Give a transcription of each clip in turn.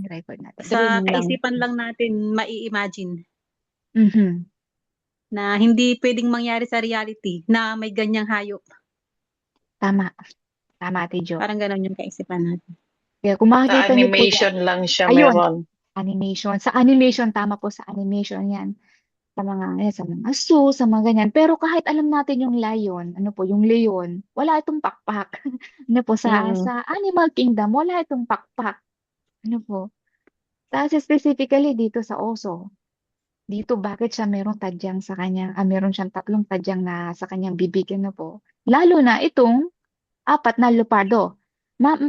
record natin. Sa Dali mo lang. kaisipan lang natin mai-imagine Mhm. na hindi pwedeng mangyari sa reality na may ganyang hayop. Tama. Tama, Ate Jo. Parang gano'n yung kaisipan natin. Kaya kung Sa makikita niyo po yan, animation lang siya ayun, meron. animation. Sa animation, tama po sa animation yan. Sa mga zoo, sa mga ganyan. Pero kahit alam natin yung lion, ano po, yung leon, wala itong pakpak. Ano po, Mm. sa Animal Kingdom, wala itong pakpak. Ano po. Tapos specifically dito sa oso, dito bakit siya merong tadyang sa kanya, meron siyang tatlong tadyang na sa kanyang bibig, ano po. Lalo na itong apat na leopardo.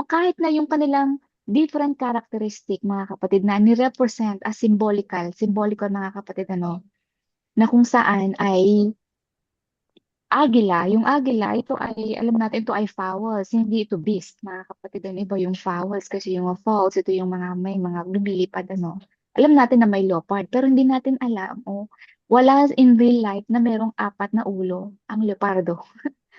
Kahit na yung kanilang different characteristic, mga kapatid, na ni-represent as symbolical mga kapatid, ano, na kung saan ay yung agila, ito ay, alam natin, ito ay fowls, hindi ito beast, mga kapatid. Ang iba yung fowls, kasi yung fowls, ito yung mga, may mga lumilipad, ano. Alam natin na may leopard, pero hindi natin alam, wala in real life na merong apat na ulo ang leopardo.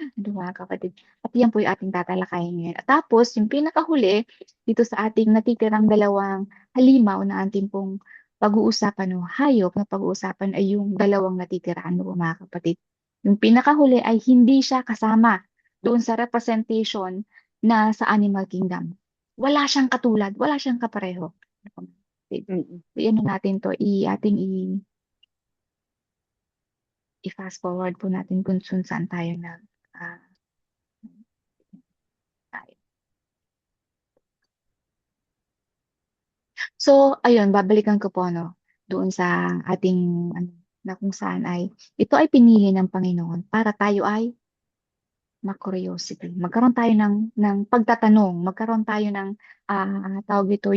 Ano, mga kapatid. At yan po yung ating tatalakayin ngayon. At tapos, yung pinakahuli, dito sa ating natitirang dalawang halimaw na ating pong pag-uusapan, no, hayop na pag-uusapan ay yung dalawang natitira, ano po, mga kapatid. Yung pinakahuli ay hindi siya kasama doon sa representation na sa Animal Kingdom. Wala siyang katulad, wala siyang kapareho. Ano po, mga kapatid. Mm. So, yan natin to, i-fast forward po natin kung saan tayo ah, tayo. So, ayun, babalikan ko po, no, doon sa ating, ano, na kung saan ay, ito ay pinili ng Panginoon para tayo ay ma-curiosity. Magkaroon tayo ng pagtatanong, magkaroon tayo ng, tawag ito,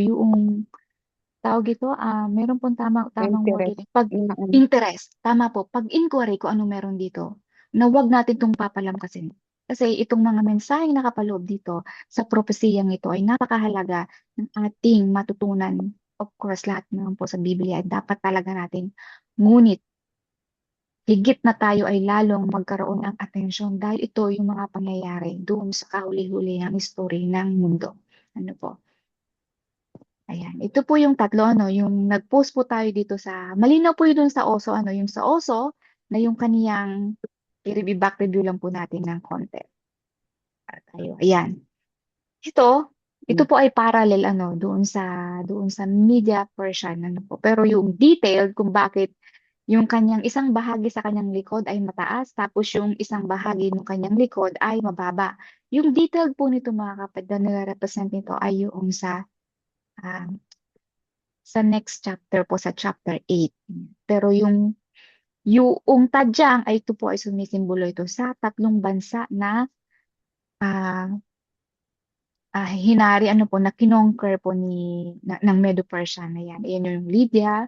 meron pong tamang word Interest. dito, Mm. interest. Tama po, pag-inquiry kung ano meron dito, na wag natin itong papalamkasin. Kasi itong mga mensaheng nakapaloob dito sa propesiyang ito ay napakahalaga ng ating matutunan. Of course, lahat naman po sa Biblia ay dapat talaga natin. Ngunit, higit na tayo ay lalong magkaroon ng atensyon dahil ito yung mga pangyayari doon sa kahuli-huli ng history ng mundo. Ano po? Ayan. Ito po yung tatlo, ano, yung nag-post po tayo dito malinaw po yun dun sa oso, ano, yung sa oso, na yung kaniyang, i-back review lang po natin ng konti. Para tayo. Ayan. Ito po ay parallel, ano, doon sa media version, ano po. Pero yung detailed kung bakit yung kanyang isang bahagi sa kanyang likod ay mataas, tapos yung isang bahagi ng kanyang likod ay mababa. Yung detailed po nito, mga kapatid, na nire-represent nito ay yung ah, sa next chapter po, sa chapter 8. Pero yung tadyang ay ito po ay sumisimbolo ito sa tatlong bansa na ah, hinari, ano po, na kinonquer po ng Medo-Persia na yan. Ayan yung Lydia,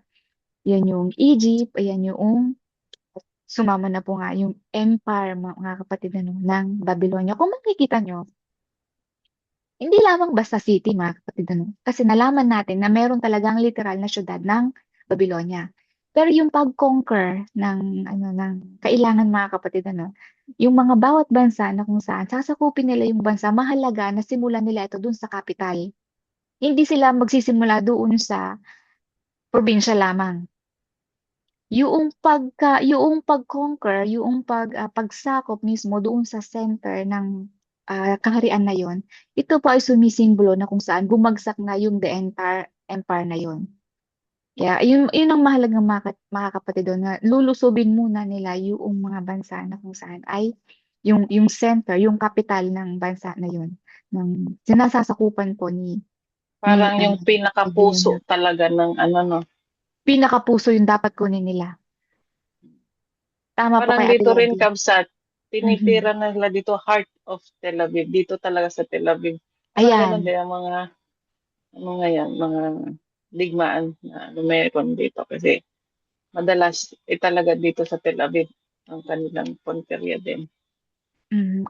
yan yung Egypt, ayan yung sumama na po nga yung empire, mga kapatid, ano, ng Babylonia. Kung makikita nyo, hindi lamang basta city, mga kapatid, ano, kasi nalaman natin na meron talagang literal na syudad ng Babylonia. Pero yung pag-conquer ng kailangan, mga kapatid, ano, yung mga bawat bansa na kung saan sasakupin nila yung bansa, mahalaga na simulan nila ito dun sa capital. Hindi sila magsisimula doon sa probinsya lamang. Yung pag-conquer, pagsakop mismo doon sa center ng kaharian na yon, ito po ay sumisimbolo na kung saan bumagsak na yung the entire empire na yon. Kaya yun ang mahalagang mga kapatid doon, na lulusubin muna nila yung mga bansa na kung saan ay yung center, yung capital ng bansa na yun, ng sinasasakupan po ni Parang yung pinakapuso Babylonia. talaga ng ano, no. Pinakapuso yung dapat kunin nila. Tama po Parang kay Ate dito rin, Lodi. Kabsat, Mhm. tinitira na nila dito, heart of Tel Aviv. Dito talaga sa Tel Aviv. Parang ganun Ayan. din ang mga yan, mga digmaan na ano meron dito. Kasi madalas, talaga dito sa Tel Aviv ang kanilang punteriya din.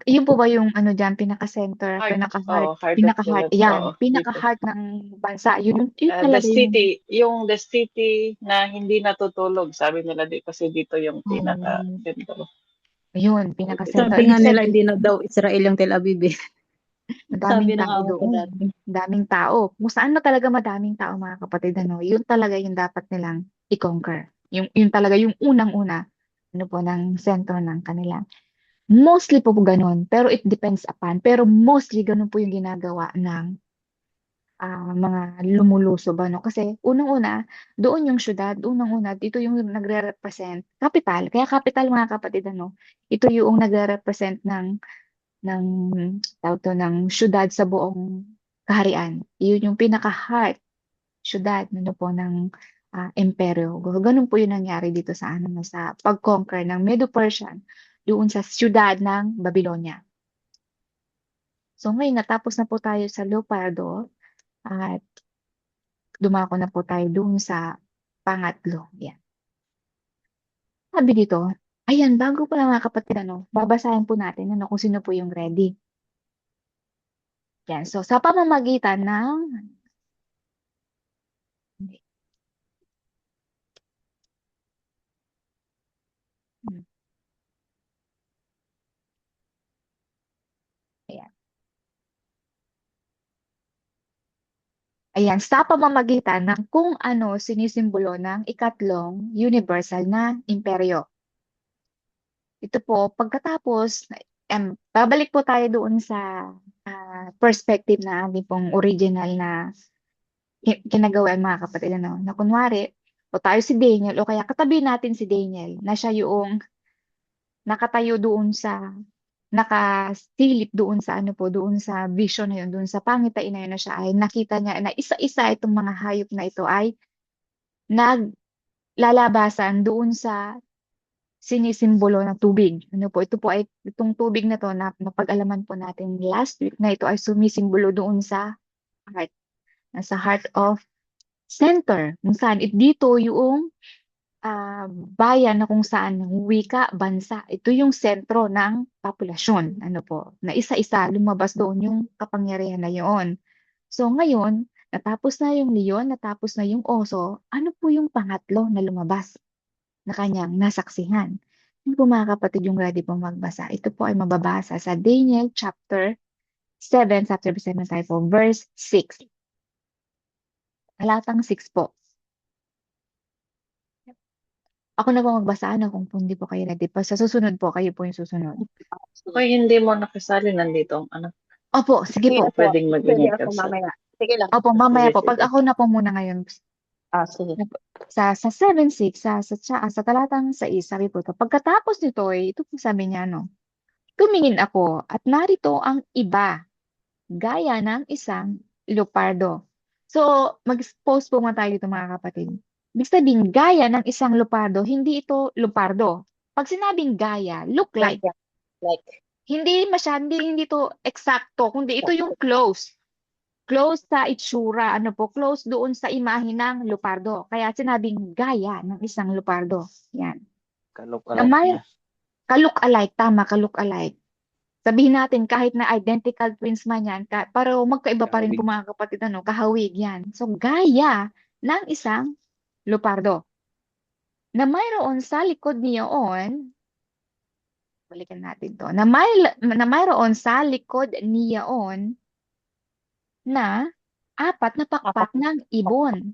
Yun po ba yung ano diyan, pinaka-center, Heart, pinaka-heart, oh, heart of Tel pinaka-heart, Aviv, yan, oo, dito. pinaka-heart ng bansa. Yun The talaga yung, city, the city na hindi natutulog, sabi nila dito kasi dito yung oh, pinaka-sentro. yun, Dito pinaka-center. Sabi sila. nga Ibig nila sabihin, hindi na daw Israel yung Tel Aviv eh. Sabi Madaming ng tao amo ko doon. dati. Daming tao. Kung saan na talaga madaming tao, mga kapatid, ano, yun talaga yung dapat nilang i-conquer. Yung talaga yung unang-una, ano po, ng sentro ng kanila. Mostly po ganun, pero it depends upon. Pero mostly ganun po yung ginagawa ng mga lumulusob, ano. Kasi unang-una, doon yung syudad, unang-una, dito yung nagre-represent capital. Kaya capital, mga kapatid, ano, ito yung nagre-represent ng tawag to, ng syudad sa buong kaharian. Yun yung pinaka-heart syudad ano po ng imperyo. Ganun po yung nangyari dito sa ano no, sa pag-conquer ng Medo-Persian doon sa syudad ng Babylonia. So ngayon natapos na po tayo sa Leopardo at dumako na po tayo doon sa pangatlo. Yan. Sabi dito, ayan, bago pa lang mga kapatid, ano, babasahin po natin ano, kung sino po yung ready. Yan. So, sa pamamagitan ng ayan. Ayan, sa pamamagitan ng kung ano sinisimbolo ng ikatlong universal na imperyo. Ito po, pagkatapos, babalik po tayo doon sa perspective na ating pong original na kinagawa mga kapatid. Ano, na kunwari, o tayo si Daniel, o kaya katabi natin si Daniel, na siya yung nakatayo doon sa nakasilip doon sa ano po, doon sa vision na yun, doon sa pangitain na yun na siya ay nakita niya na isa-isa itong mga hayop na ito ay naglalabasan doon sa sinisimbolo ng tubig. Ano po, ito po ay itong tubig na to na napag-alaman po natin last week na ito ay sumisimbolo doon heart, sa heart of center, kung saan dito yung bayan na kung saan wika, bansa. Ito yung sentro ng populasyon. Ano po, na isa-isa lumabas doon yung kapangyarihan na yun. So ngayon, natapos na yung leon, natapos na yung oso, ano po yung pangatlo na lumabas na kanyang nasaksihan? Yun po mga kapatid yung ready po magbasa. Ito po ay mababasa sa Daniel chapter 7, chapter 7 tayo po, verse 6. Talatang 6 po. Ako na po magbasa, ano, kung hindi po kayo ready pa. Sa susunod po, kayo po yung susunod. Okay, hindi mo nakasali nandito ang anak. Opo, sige Sige po. So, pwedeng Pwede mag-ingay ka ako sa... mamaya. Sige lang. Opo, mamaya Sige, po. Pag sige. ako na po muna ngayon, Sige. sa 7:6, sa talatang 6, sabi po ito, pagkatapos nito, ito po sabi niya, no, tumingin ako at narito ang iba, gaya ng isang leopardo. So, mag-pause po muna tayo dito mga kapatid. Ibig sabihin, gaya ng isang leopardo, hindi ito leopardo. Pag sinabing gaya, look like, Like. hindi masyadong, hindi to eksakto, kundi ito yung close. Close sa itsura, ano po, close doon sa imahe ng leopardo. Kaya sinabing gaya ng isang leopardo. Yan. Na Kalok-alok may niya. ka-look-alike, tama, ka-look-alike. Sabihin natin kahit na identical twins man yan, pero magkaiba pa rin po Kahawig. mga kapatid, ano, kahawig yan. So gaya ng isang leopardo. Na mayroon sa likod niyaon, balikan natin to, na mayroon sa likod niyaon na apat na pakpak ng ibon.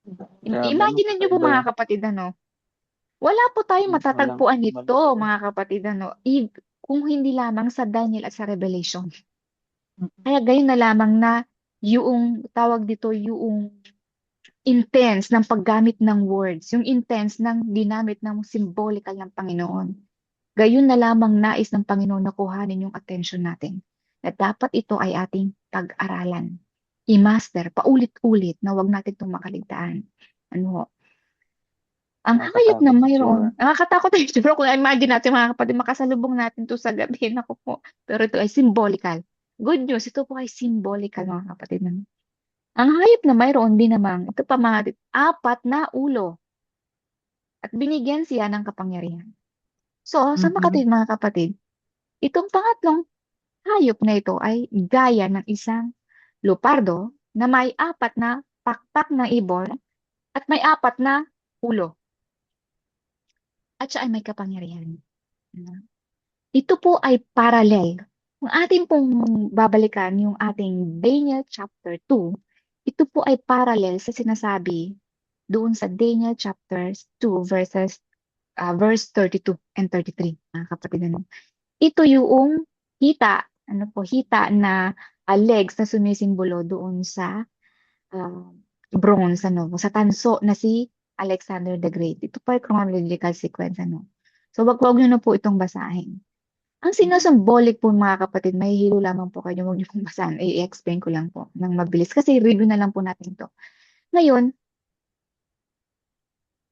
Grabe, Imagine niyo po kakaiba mga yan. kapatid, ano, wala po tayong Walang matatagpuan nito maloko. mga kapatid, ano, kung hindi lamang sa Daniel at sa Revelation. Kaya gayon na lamang na yung tawag dito, yung intense ng paggamit ng words, yung intense ng ginamit ng symbolical ng Panginoon. Gayon na lamang nais ng Panginoon na kuhanin yung attention natin. Na dapat ito ay ating pag-aralan. I-master, paulit-ulit, na wag natin itong makaligtaan. Ano ho? Ang hayop na Nakakatakot yung mayroon, tsura. nakakatakot yung siguro kung imagine natin mga kapatid, makasalubong natin to sa gabi, naku po. Pero ito ay symbolical. Good news, ito po ay symbolical mga kapatid. Ang hayop na mayroon din namang, ito pa mga apat na ulo. At binigyan siya ng kapangyarihan. So, sa mga kapatid, itong pangatlong hayop na ito ay gaya ng isang leopardo na may apat na pakpak na ibon at may apat na ulo. At siya ay may kapangyarihan. Ito po ay parallel Kung atin pong babalikan yung ating Daniel chapter 2, ito po ay parallel sa sinasabi doon sa Daniel chapter 2 verse 32 and 33, mga kapatid. Ano? Ito yung hita na legs na sumisimbolo doon sa ah, bronze, sa tanso na si Alexander the Great. Ito po ay chronological sequence, So, wag nyo na po itong basahin. Ang symbolic po mga kapatid, mahihilo lamang po kayo, huwag niyo pong basahin. I-explain ko lang po ng mabilis kasi review na lang po natin to. Ngayon,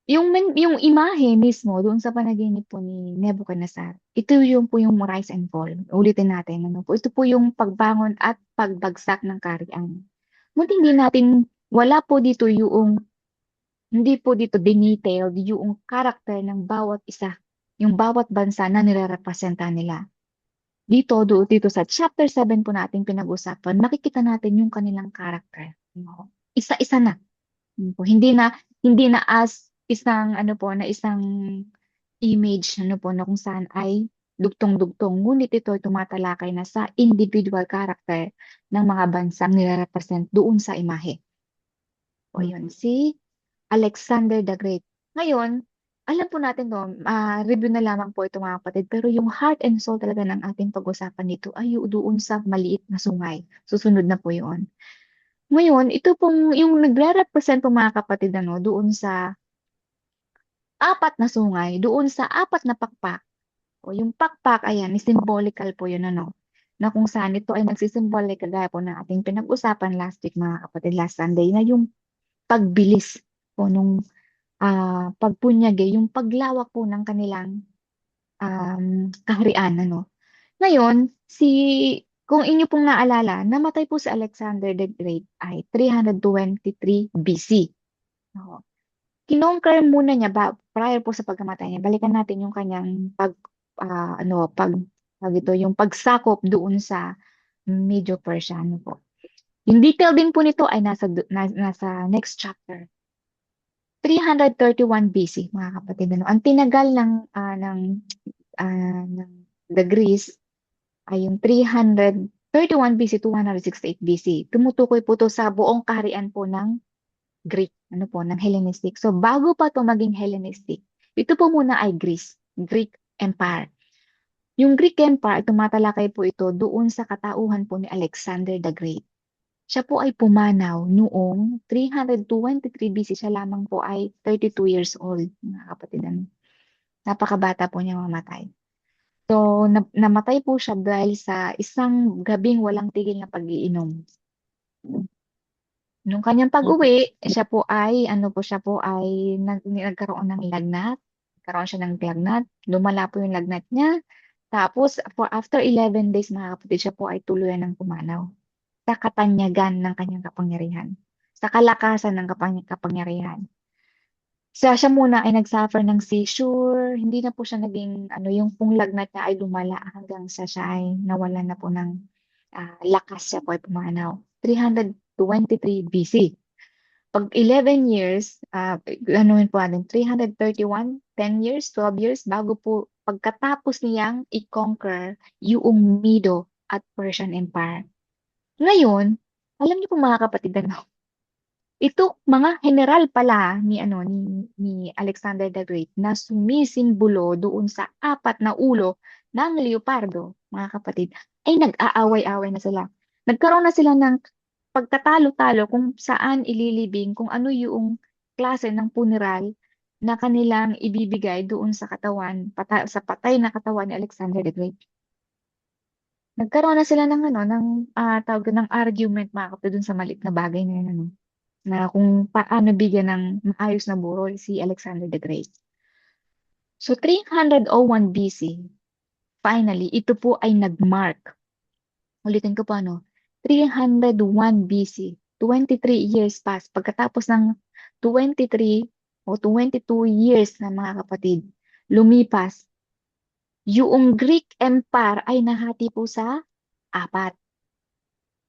yung imahe mismo doon sa panaginip po ni Nebuchadnezzar, ito yung po yung rise and fall. Ulitin natin, ano po? Ito po yung pagbangon at pagbagsak ng kaharian. Ngunit hindi po dito dinetailed yung karakter ng bawat isa, yung bawat bansa na nire-representa nila. Dito sa chapter 7 po natin pinag-usapan, makikita natin yung kanilang karakter. No? Isa-isa na. Yun po. Hindi na as isang image na kung saan ay dugtong-dugtong. Ngunit ito ay tumatalakay na sa individual character ng mga bansang nire-represent doon sa imahe. O yun, si Alexander the Great. Ngayon, alam po natin review na lamang po ito mga kapatid, pero yung heart and soul talaga ng ating pag-usapan dito ay yung doon sa maliit na sungay. Susunod na po yun. Ngayon, ito pong yung nagre-represent po mga kapatid doon sa apat na sungay, doon sa apat na pakpak. O yung pakpak, ayan, is symbolical po yun na kung saan ito ay nagsisimbolic kagaya po na ating pinag-usapan last week mga kapatid, last Sunday, na yung pagbilis po nung pagpunyagi, yung paglawak po ng kanilang kaharian, Ngayon, kung inyo pong naalala, namatay po si Alexander the Great ay 323 BC. No? Kinonquer muna niya prior po sa pagkamatay niya. Balikan natin yung kanyang yung pagsakop doon sa Medo Persia, po. Yung detail din po nito ay nasa next chapter. 331 BC, mga kapatid. Ang tinagal ng the Greece ay yung 331 BC, 268 BC. Tumutukoy po to sa buong kaharian po ng Greek, ng Hellenistic. So, bago pa to maging Hellenistic, ito po muna ay Greek Empire. Yung Greek Empire, tumatalakay po ito doon sa katauhan po ni Alexander the Great. Siya po ay pumanaw noong 323 BC. Siya lamang po ay 32 years old, mga kapatid. Napakabata po niya mamatay. So, namatay po siya dahil sa isang gabing walang tigil na pag-iinom. Nung kanyang pag-uwi, siya po ay nagkaroon ng lagnat. Nagkaroon siya ng lagnat. Lumala po yung lagnat niya. Tapos, after 11 days, mga kapatid, siya po ay tuluyan ng pumanaw sa katanyagan ng kanyang kapangyarihan. Sa kalakasan ng kapangyarihan. Siya muna ay nagsuffer ng seizure. Hindi na po siya naging, yung pong lagnat niya ay lumala hanggang siya ay nawalan na po ng lakas, siya po ay pumanaw. 323 BC. Pag 11 years, anuhin po natin, 331, 10 years, 12 years, bago po pagkatapos niyang i-conquer yung Medo at Persian Empire. Ngayon, alam niyo po mga kapatid, ito mga general pala ni Alexander the Great na sumisimbolo doon sa apat na ulo ng leopardo, mga kapatid, ay nag-aaway-away na sila. Nagkaroon na sila ng pagtatalo-talo kung saan ililibing, kung ano yung klase ng funeral na kanilang ibibigay doon sa katawan, sa patay na katawan ni Alexander the Great. Nagkaroon na sila tawag ng argument, mga kapatid, doon sa maliit na bagay na yun, na kung paano bigyan ng maayos na burol si Alexander the Great. So 301 BC, finally, ito po ay nagmark. Ulitin ko po 301 BC, 23 years past. Pagkatapos ng 23 o 22 years na mga kapatid, lumipas, yung Greek Empire ay nahati po sa apat.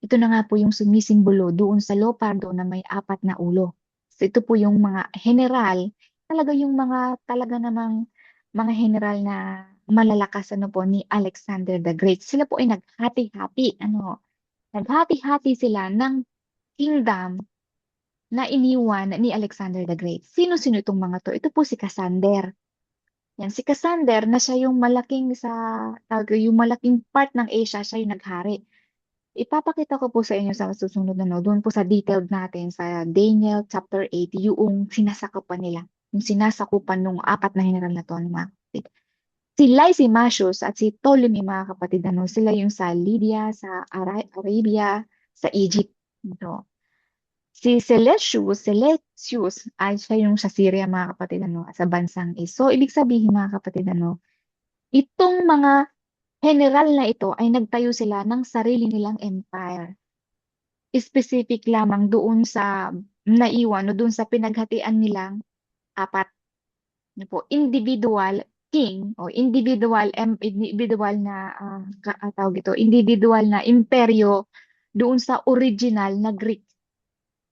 Ito na nga po yung sumisimbolo doon sa leopardo na may apat na ulo. So ito po yung mga general, talaga yung mga talaga namang mga general na malalakas ni Alexander the Great. Sila po ay naghati-hati sila ng kingdom na iniwan ni Alexander the Great. Sino-sino itong mga to? Ito po si Cassander. Yan, si Cassander na siya yung yung malaking part ng Asia, siya yung naghari. Ipapakita ko po sa inyo sa susunod doon po sa detailed natin sa Daniel chapter 8, yung sinasakupan nila, yung sinasakupan ng apat na general na to, mga kapatid. Si Lysimachus at si Ptolemy, mga kapatid, sila yung sa Lydia, sa Arabia, sa Egypt. Ito. Si Seleucus ay siya yung sa Syria, mga kapatid, sa bansang is. So, ibig sabihin, mga kapatid, itong mga general na ito ay nagtayo sila ng sarili nilang empire. Specific lamang doon sa naiwan o doon sa pinaghatian nilang apat. Ano po, individual king o individual na tawag ito, individual na imperyo doon sa original na Greek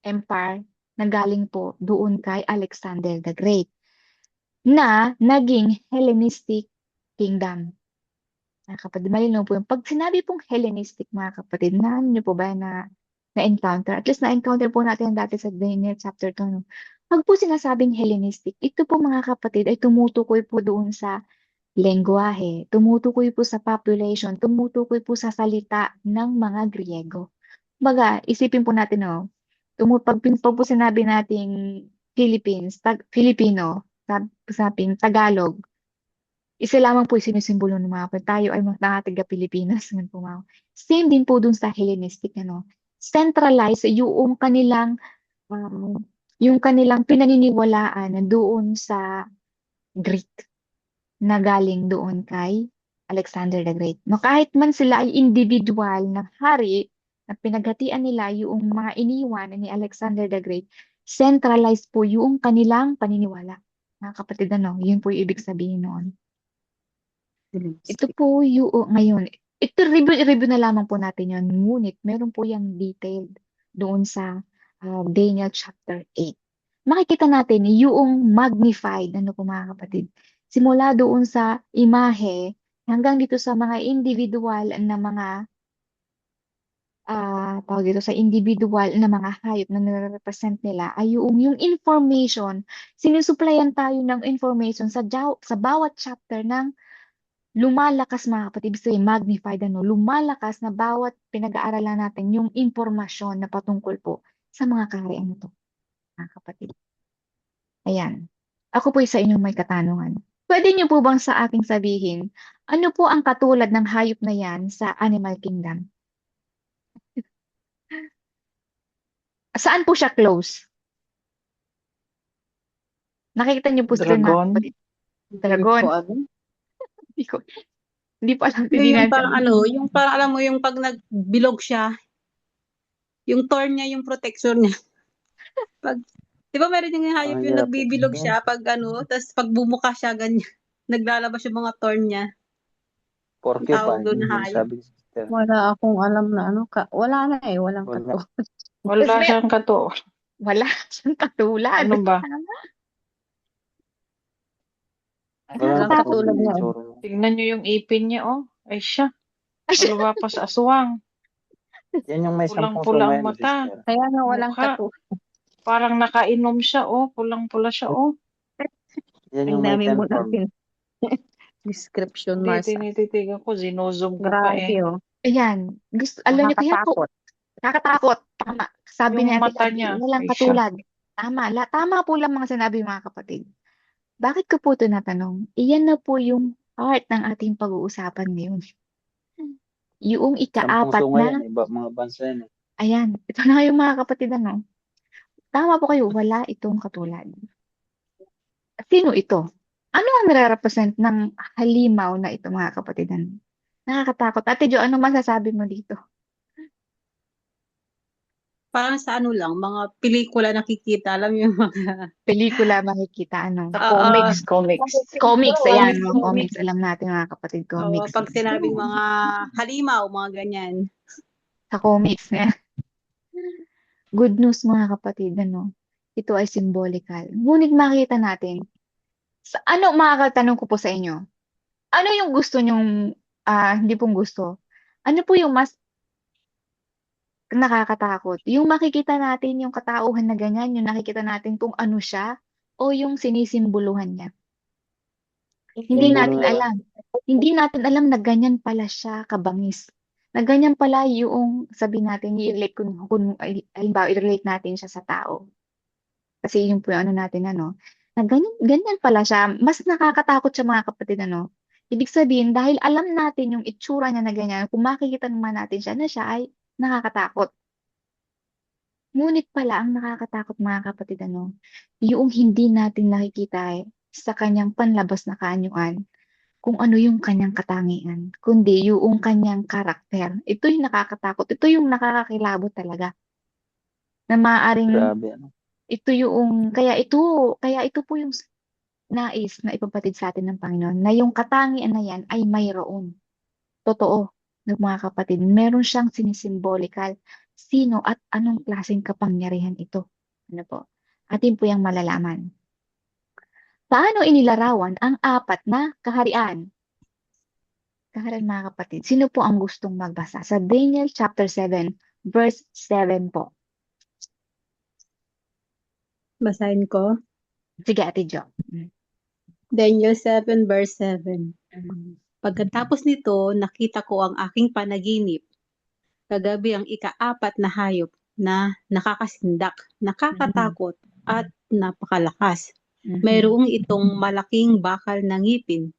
Empire na galing po doon kay Alexander the Great na naging Hellenistic Kingdom. Mga kapatid, malinaw po yung pag sinabi pong Hellenistic, mga kapatid, na niyo po ba na-encounter? At least na-encounter po natin dati sa Daniel chapter 2. No? Pag po sinasabing Hellenistic, ito po, mga kapatid, ay tumutukoy po doon sa lengguwahe, tumutukoy po sa population, tumutukoy po sa salita ng mga Griego. Baga, isipin po natin, pag po sinabi nating Filipino, sabing Tagalog, isa lamang po yung sinisimbolo ng mga tayo ay mga taga-Pilipinas. Same din po dun sa Hellenistic, centralize yung kanilang pinaniniwalaan doon sa Greek na galing doon kay Alexander the Great. No, kahit man sila ay individual na hari, na pinaghatian nila yung mga iniwan ni Alexander the Great, centralized po yung kanilang paniniwala. Mga kapatid, yun po yung ibig sabihin noon. Ito po yung ngayon. Ito, review na lamang po natin yun. Ngunit, meron po yung detailed doon sa Daniel chapter 8. Makikita natin yung magnified, po mga kapatid. Simula doon sa imahe, hanggang dito sa mga individual na mga tawag dito sa individual na mga hayop na nire-represent nila ay yung information, sinusuplayan tayo ng information sa bawat chapter ng lumalakas, mga kapatid, ibig sabihin magnified, lumalakas na bawat pinag-aaralan natin yung impormasyon na patungkol po sa mga kaharian na to, mga kapatid. Ayan. Ako po sa inyong may katanungan. Pwede niyo po bang sa aking sabihin, ano po ang katulad ng hayop na yan sa Animal Kingdom? Saan po siya close? Nakikita niyo po screen, mga Dragon. kapatid. Dragon. Hindi ko, hindi po alam. Hindi Yung na parang yung parang alam mo yung pag nagbilog siya, yung thorn niya, yung protection niya. Pag, di ba meron yung hayop yung nagbibilog siya pag tapos pag bumuka siya, ganyan, naglalabas yung mga thorn niya. Tawag doon na hayop. Wala akong alam na wala na walang Wala. kato. Wala siyang kato. Wala siyang katulad. Ano ba? Walang katulad niya. Tingnan niyo yung ipin niya, oh. Ay siya. Wala pa sa aswang. Yan yung may Pulang-pula ang 10 mata. Kaya nga walang Mukha. kato. Parang nakainom siya, oh. Pulang-pula siya, oh. Yan Ang yung may dami 10 mo form. natin. Description, Hindi, Marsa. tinititigan ko. Zinozom ko pa Grabe, eh. Ayan. Alam niyo kaya po, Nakakatakot. nakakatakot. Tama. Sabi Yung ni Ate mata Abby, niya, walang ay katulad. Tama. Tama po lang mga sinabi, mga kapatid. Bakit ko po ito natanong? Iyan na po yung heart ng ating pag-uusapan ngayon. Yung 10 ika-apat puso nga na, yan. Iba mga bansa yan. ayan, ito na yung mga kapatid, Tama po kayo, wala itong katulad. Sino ito? Ano ang nire-represent ng halimaw na ito, mga kapatid? Nakakatakot. Ate Jo, ano masasabi mo dito? Parang sa lang, mga pelikula nakikita, alam yung mga Pelikula makikita, Sa comics. Comics, ayan, Comics, mga comics. Alam natin, mga kapatid, comics. pag sinabing mga halimaw, mga ganyan. Sa comics, Good news, mga kapatid, ito ay symbolical. Ngunit makita natin, mga katanong ko po sa inyo, Ano yung gusto nyong, hindi pong gusto? Ano po yung mas nakakatakot? Yung makikita natin yung katauhan na ganyan, yung nakikita natin kung ano siya, o yung sinisimboluhan niya? Hindi Simbolo natin na lang. alam. Hindi natin alam na ganyan pala siya kabangis. Na ganyan pala yung, sabi natin, i-relate halimbawa, i-relate natin siya sa tao. Kasi yun po yung ano natin, ano, na ganyan, ganyan pala siya. Mas nakakatakot siya, mga kapatid, ano. Ibig sabihin, dahil alam natin yung itsura niya na ganyan, kung makikita naman natin siya na siya ay nakakatakot. Ngunit pala, ang nakakatakot, mga kapatid, ano, yung hindi natin nakikita sa kanyang panlabas na kaanyuan, kung ano yung kanyang katangian, kundi yung kanyang karakter. Ito yung nakakatakot. Ito yung nakakakilabot talaga. Na maaaring Grabe, ano. kaya ito po yung nais na ipapatid sa atin ng Panginoon, na yung katangian na yan ay mayroon. Totoo, ng mga kapatid. Meron siyang sinisimbolikal. Sino at anong klaseng kapangyarihan ito? Ano po? Atin po yung malalaman. Paano inilarawan ang apat na kaharian? Kaharian, mga kapatid. Sino po ang gustong magbasa? Sa Daniel chapter 7, verse 7 po. Basahin ko. Sige, Ate Jo. Daniel 7 verse 7. Mm. Pagkatapos nito, nakita ko ang aking panaginip. Kagabi ang ika-4 na hayop na nakakasindak, nakakatakot, at napakalakas. Mhm. Mayroong itong malaking bakal na ngipin.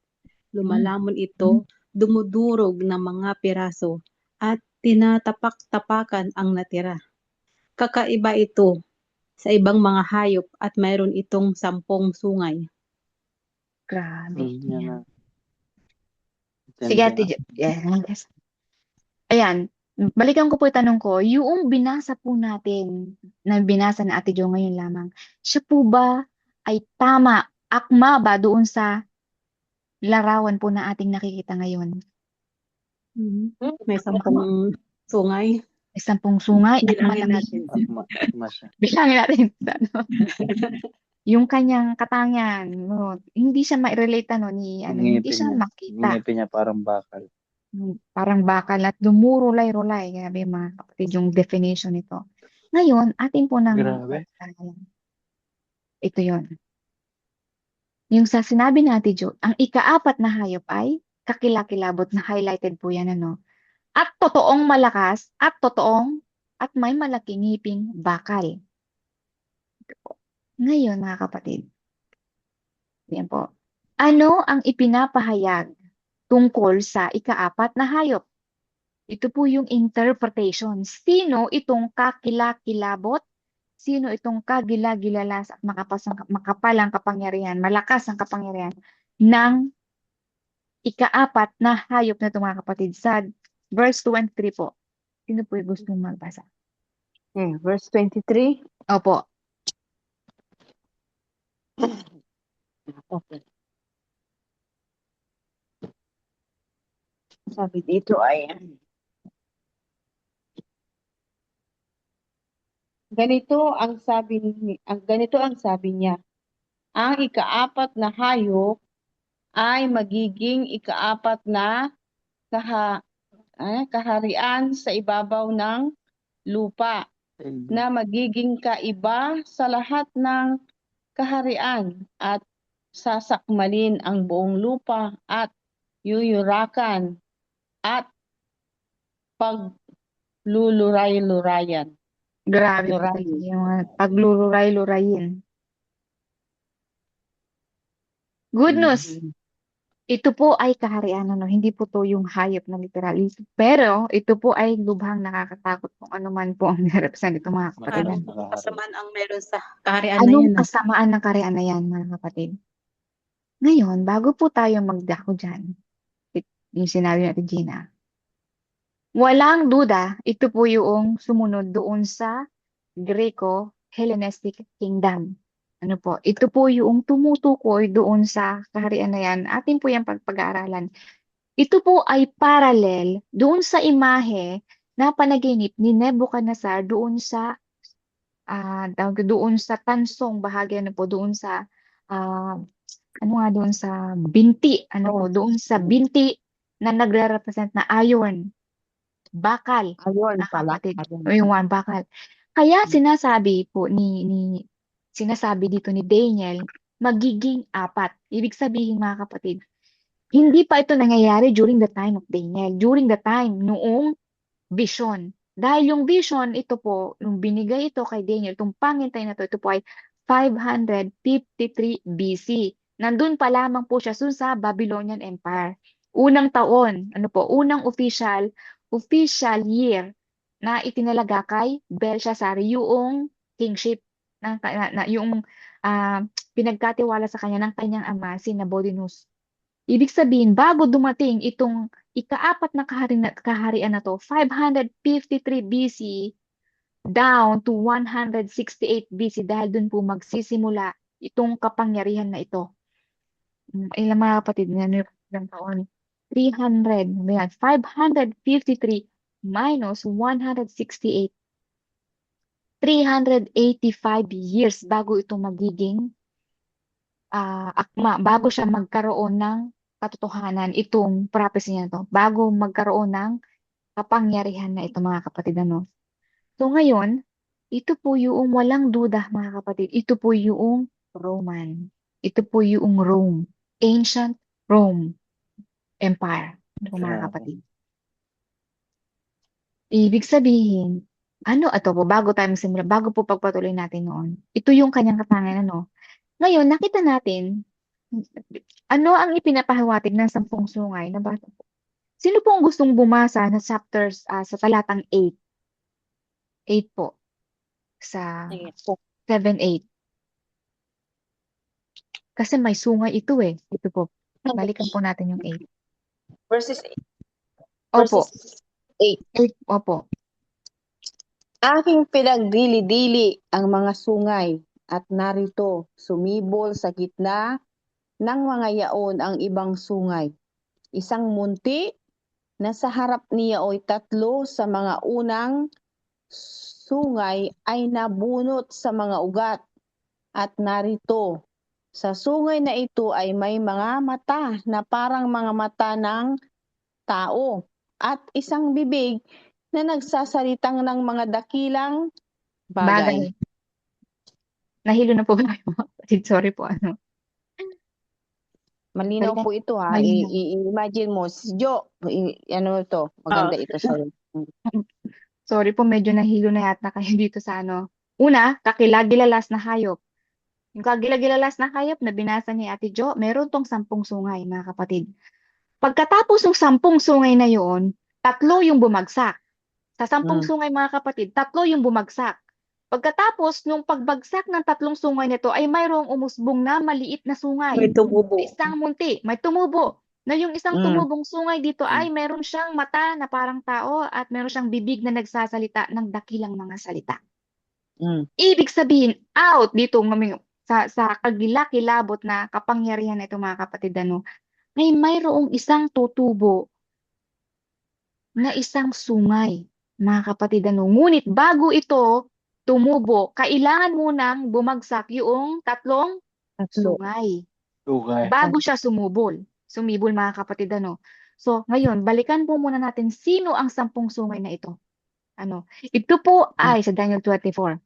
Lumalamon ito, dumudurog ng mga piraso, at tinatapak-tapakan ang natira. Kakaiba ito sa ibang mga hayop at mayroon itong 10 sungay. Grabe. Yan na. Sige, Ate Jo. Yes. Ayan. Balikan ko po yung tanong ko. Yung binasa po natin, na binasa na Ate Jo ngayon lamang, siya po ba ay tama, akma ba doon sa larawan po na ating nakikita ngayon? May 10 sungay. May 10 sungay at Bilangin malaki. natin. Akma siya. Bilangin natin sa ano. Yung kanyang katangian, no, hindi siya ma-relate Yung hindi ngipin siya niya. Yung makita. ngipin niya parang bakal. Parang bakal at dumurulay-rulay. Grabe, mga kapatid, yung definition nito. Ngayon, atin po nang Grabe. ito yon. Yung sa sinabi natin, Jo, ang ika-4 na hayop ay kakilakilabot na highlighted po yan, ano? At totoong malakas, at may malaking ngiping bakal. Ito po. Ngayon, mga kapatid, yan po. Ano ang ipinapahayag tungkol sa ika-4 na hayop? Ito po yung interpretation. Sino itong kakilakilabot? Sino itong kagilagilalas at makapalang kapangyarihan, malakas ang kapangyarihan ng ika-4 na hayop na ito, mga kapatid? Sa verse 23 po. Sino po yung gustong magbasa? Okay, verse 23. Opo. Okay. Sabi dito ay ganito ang sabi niya. Ang ika-4 na hayop ay magiging ika-4 na kaharian sa ibabaw ng lupa, na magiging kaiba sa lahat ng kaharian at sasakmalin ang buong lupa at yuyurakan at pagluluray-lurayan. Grabe po Luray. talaga yung mga pagluluray-lurayin. Good news. Ito po ay kaharian, hindi po to yung hayop na literal. Pero ito po ay lubhang nakakatakot kung ano man po ang nirepresent ito, mga kapatid. Anong kasamaan ang meron sa kaharian na Anong yan? kasamaan ng kaharian na yan, mga kapatid? Ngayon, bago po tayo magdako dyan, yung sinabi natin, Gina, walang duda, ito po yung sumunod doon sa Greco-Hellenistic Kingdom. Ano po? Ito po yung tumutukoy doon sa kaharian na yan. Atin po yung pag-aaralan. Ito po ay parallel doon sa imahe na panaginip ni Nebuchadnezzar doon sa tansong bahagi, ano po, doon sa ano nga doon sa binti, ano po, doon sa binti na nagre-represent na iron, bakal, Ayun mga pala. kapatid. Ayun. O yung one bakal. Kaya sinasabi po sinasabi dito ni Daniel, magiging 4. Ibig sabihin mga kapatid, hindi pa ito nangyayari during the time of Daniel, during the time noong vision. Dahil yung vision, ito po, nung binigay ito kay Daniel, itong pangintay na ito po ay 553 BC. Nandun pa lamang po siya sa Babylonian Empire. Unang taon, ano po, unang official year na itinalaga kay Belshazzar, yung kingship, yung pinagkatiwala sa kanya ng kanyang ama, si Nabonidus. Ibig sabihin, bago dumating itong ika-4 na kaharian na to, 553 BC down to 168 BC dahil dun po magsisimula itong kapangyarihan na ito. Ilang mga kapatid, ilang taon? 300, ayan, 553 minus 168. 385 years bago ito magiging akma, bago siya magkaroon ng katotohanan, itong prophecy niya to, bago magkaroon ng kapangyarihan na ito mga kapatid. Ano? So ngayon, ito po yung walang duda mga kapatid, ito po yung Roman. Ito po yung Rome, ancient Rome Empire. Ito mga Grabe. kapatid. Ibig sabihin, ano ito po, bago tayo magsimula, bago po pagpatuloy natin noon, ito yung kanyang katangian, ano? Ngayon, nakita natin, ano ang ipinapahiwatig ng 10 sungay na bata po? Sino po ang gustong bumasa na chapters sa talatang 8? 8 po. Sa Sige. 7-8. Kasi may sungay ito eh. Ito po. Balikan po natin yung 8. Verses Opo. 8. 8. Opo. Aking pinagdili-dili ang mga sungay at narito sumibol sa gitna ng mga yaon ang ibang sungay. Isang munti na sa harap niya ay 3 sa mga unang sungay ay nabunot sa mga ugat. At narito, sa sungay na ito ay may mga mata na parang mga mata ng tao at isang bibig na nagsasalitang ng mga dakilang bagay. Nahilo na po ba kayo mga kapatid? Sorry po. Ano? Malinaw po ito ha. Malinaw. I-imagine mo, si Jo, ano ito, maganda ito sa'yo. Sorry po, medyo nahilo na yata kayo dito sa ano. Una, kakilagilalas na hayop. Yung kagilagilalas na hayop na binasa ni Ate Jo, meron tong 10 sungay, mga kapatid. Pagkatapos ng 10 sungay na yon, 3 yung bumagsak. Sa 10 sungay, mga kapatid, 3 yung bumagsak. Pagkatapos nung pagbagsak ng 3 sungay nito ay mayroong umusbong na maliit na sungay. May tumubo. Isang munti, may tumubo. Na yung isang tumubong sungay dito ay meron siyang mata na parang tao at meron siyang bibig na nagsasalita ng dakilang mga salita. Ibig sabihin, out dito sa kagilakilabot na kapangyarihan na ito mga kapatid, ano, ay mayroong isang tutubo na isang sungay, mga kapatid. Ano. Ngunit bago ito tumubo, kailangan munang bumagsak yung 3 sungay. Lugay. Bago siya sumibol, mga kapatid. Ano. So, ngayon, balikan po muna natin sino ang 10 sungay na ito. Ano, ito po ay sa Daniel 24.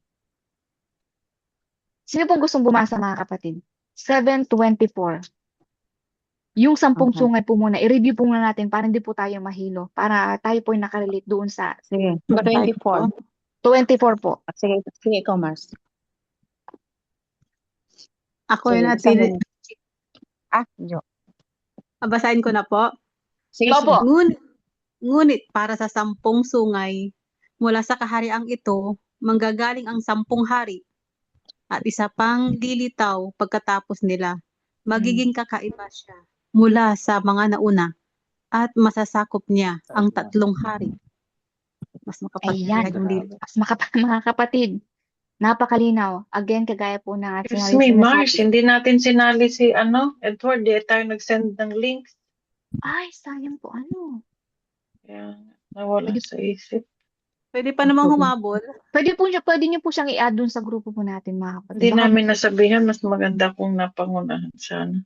Sino pong gustong bumasa mga kapatid? 7:24. Yung 10 sungay po muna, i-review po muna natin para hindi po tayo mahilo. Para tayo po ay nakarelate doon sa Sige, 24. 24 po. Sige, ikaw, Mars. Ako Sige, yun isa natin. mo. Jo. Basahin ko na po. Sige, Opo. Ngunit para sa 10 sungay, mula sa kahariang ito, manggagaling ang 10 hari at isa pang lilitaw pagkatapos nila. Magiging kakaiba siya mula sa mga nauna at masasakop niya ang 3 hari. Mas makapangyarihan yung lilitaw. Mas mga kapatid, napakalinaw. Again, kagaya po ng Excuse me, Mars, hindi natin sinali si Edward, di tayo nag-send ng links. Ay, sayang po. Ano? Kaya nawala sa isip. Pwede pa namang humabol. Pwede niyo po siyang i-add dun sa grupo po natin, mga kapatid. Hindi Baka namin nasabihan, mas maganda kung napangunahan sana.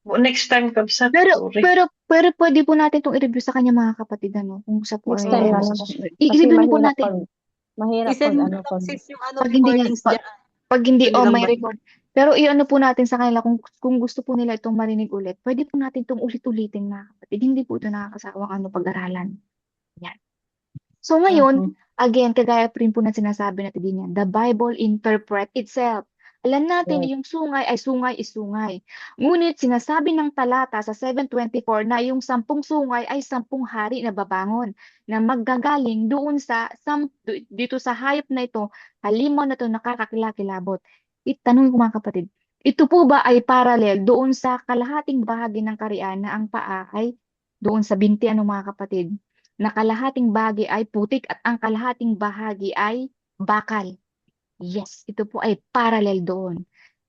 Next time, Kabsat, Pero, sorry. pero, pero pwede po natin itong i-review sa kanya mga kapatid, ano, kung siya po Next ay, time Mm. na ano, lang. Kasi i-review po mahirap natin. I-send mo ano, na lang pag sis yung Pag hindi nga, recordings dyan. pag hindi, Gusto nilang may marinig. record. Pero i-ano po natin sa kanila, kung gusto po nila itong marinig ulit, pwede po natin itong ulit-ulitin mga kapatid. Hindi po ito nakakasawang ano pag-aralan. Yan. So ngayon, again, kagaya pa rin po na sinasabi natin din yan, the Bible interpret itself. Alam natin Yes. yung sungay ay sungay is sungay. Ngunit sinasabi ng talata sa 7:24 na yung 10 sungay ay 10 hari na babangon na maggagaling doon sa dito sa hayop na ito, halimaw na ito nakakakilakilabot. Itanong ko mga kapatid, ito po ba ay parallel doon sa kalahating bahagi ng karian na ang paa ay doon sa binti ano mga kapatid? Na kalahating bahagi ay putik at ang kalahating bahagi ay bakal. Yes, ito po ay parallel doon.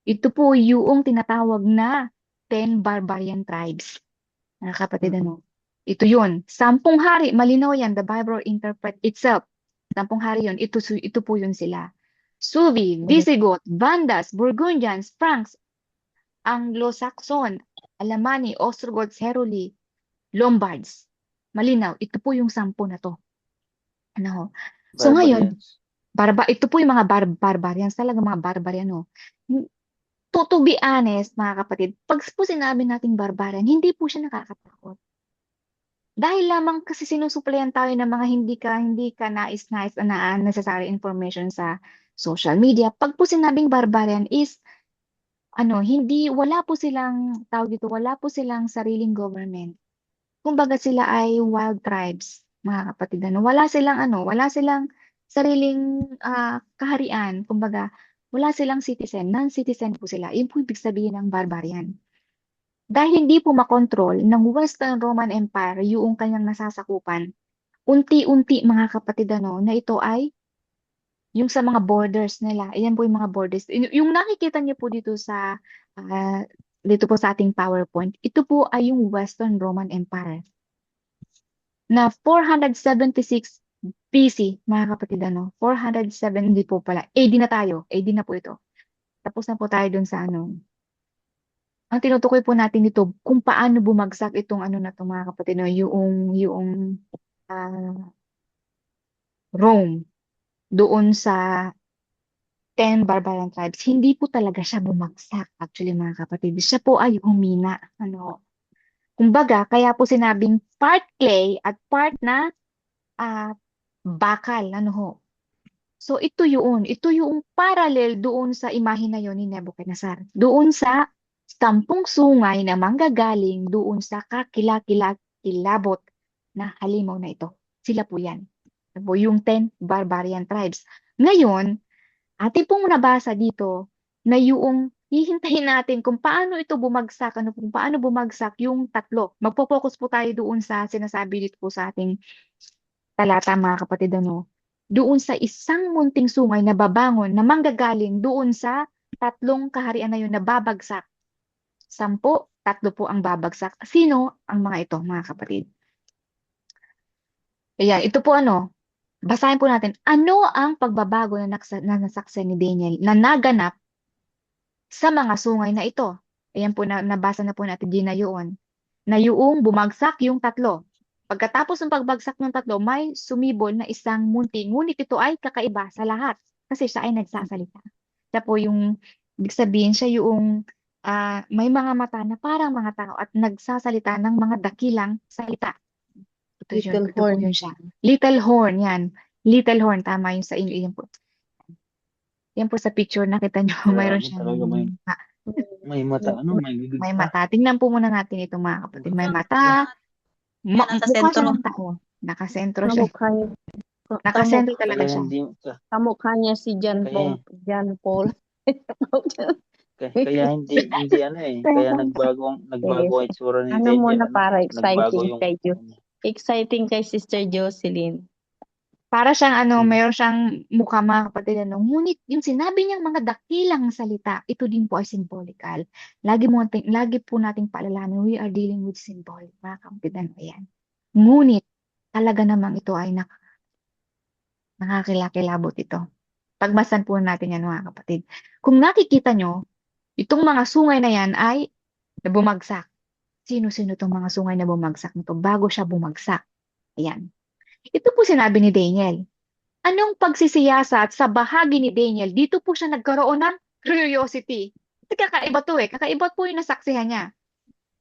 Ito po yung tinatawag na 10 barbarian tribes. Mga kapatid, ano? Ito yun. 10 hari, malinaw yan. The Bible interpret itself. 10 hari yun. Ito po yun sila. Suvi, Visigoth, Vandas, Burgundians, Franks, Anglo-Saxon, Alamani, Ostrogoths, Heruli, Lombards. Malinaw, ito po yung 10 na to. Ano? So ngayon, Barbarians. ito po yung mga barbarians, talaga mga barbarian, no? To be honest, mga kapatid, pag po sinabi nating barbarian, hindi po siya nakakatakot. Dahil lamang kasi sinusuplayan tayo ng mga hindi ka nais-nais na necessary information sa social media. Pag po sinabing barbarian is, wala po silang, tawag dito, wala po silang sariling government. Kumbaga sila ay wild tribes, mga kapatid. Wala silang sariling kaharian. Kumbaga, wala silang citizen. Non-citizen po sila. Yun po ibig sabihin ng barbarian. Dahil hindi po makontrol ng Western Roman Empire yung kanyang nasasakupan, unti-unti mga kapatid na ito ay yung sa mga borders nila. Ayan po yung mga borders. Yung nakikita niyo po ah, dito po sa ating PowerPoint, ito po ay yung Western Roman Empire na 476 BC, mga kapatid, 407, hindi po pala. AD na tayo. AD na po ito. Tapos na po tayo dun sa ang tinutukoy po natin dito, kung paano bumagsak itong na to, mga kapatid, yung ah, Rome doon sa 10 barbarian tribes. Hindi po talaga siya bumagsak, actually, mga kapatid. Siya po ay humina. Kumbaga, kaya po sinabing part clay at part na ah, bakal. So ito yung parallel doon sa imahe na yon ni Nebuchadnezzar. Doon sa 10 sungay na manggagaling doon sa kakilakilabot na halimaw na ito. Sila po yan. Ito po yung 10 barbarian tribes. Ngayon, ating pong nabasa dito na yung hihintayin natin kung paano ito bumagsak, kung paano bumagsak yung tatlo. Magpo-focus po tayo doon sa sinasabi dito po sa ating talata, mga kapatid, doon sa isang munting sungay na babangon na manggagaling doon sa tatlong kaharian na yun na babagsak. 10, tatlo po ang babagsak. Sino ang mga ito, mga kapatid? Ayan, ito po basahin po natin. Ano ang pagbabago na nasaksihan ni Daniel na naganap sa mga sungay na ito? Ayan po, nabasa na po natin din na yun. Na yung bumagsak yung tatlo. Pagkatapos ng pagbagsak ng tatlo, may sumibol na isang munti. Ngunit ito ay kakaiba sa lahat kasi siya ay nagsasalita. Siya po ibig sabihin, siya yung may mga mata na parang mga tao at nagsasalita ng mga dakilang salita. Little Ito po horn. yun siya. Little horn, yan. Little horn, tama yun sa inyo. Yan po sa picture, nakita nyo, mayroon Grabe siyang talaga may mata, may bibig may pa. mata. Tingnan po muna natin ito, mga kapatid. May mata. Yan, nasa Mukha siya sentro. ng tao. Nakasentro siya. Kamukha niya, Nakasentro Kaya talaga siya. hindi kamukha niya si John Kaya- Paul. John Paul. kaya hindi kaya nagbago ang itsura ni Ano Daniel, muna para nagbago exciting yung kay Exciting kay Sister Jocelyn. Para siyang Hmm. mayroon siyang mukha, mga kapatid, Ngunit yung sinabi niyang mga dakilang salita, ito din po ay symbolical. Lagi po nating paalalahanan, we are dealing with symbol, mga kapatid, Ayan. Ngunit, talaga namang ito ay nakakilakilabot ito. Pagbasan po natin yan, mga kapatid. Kung nakikita nyo, itong mga sungay na yan ay na bumagsak. Sino-sino itong mga sungay na bumagsak nito bago siya bumagsak? Ayan. Ito po sinabi ni Daniel. Anong pagsisiyasat sa bahagi ni Daniel? Dito po siya nagkaroon ng curiosity. Kasi kakaiba to eh. Kakaiba po yung nasaksihan niya.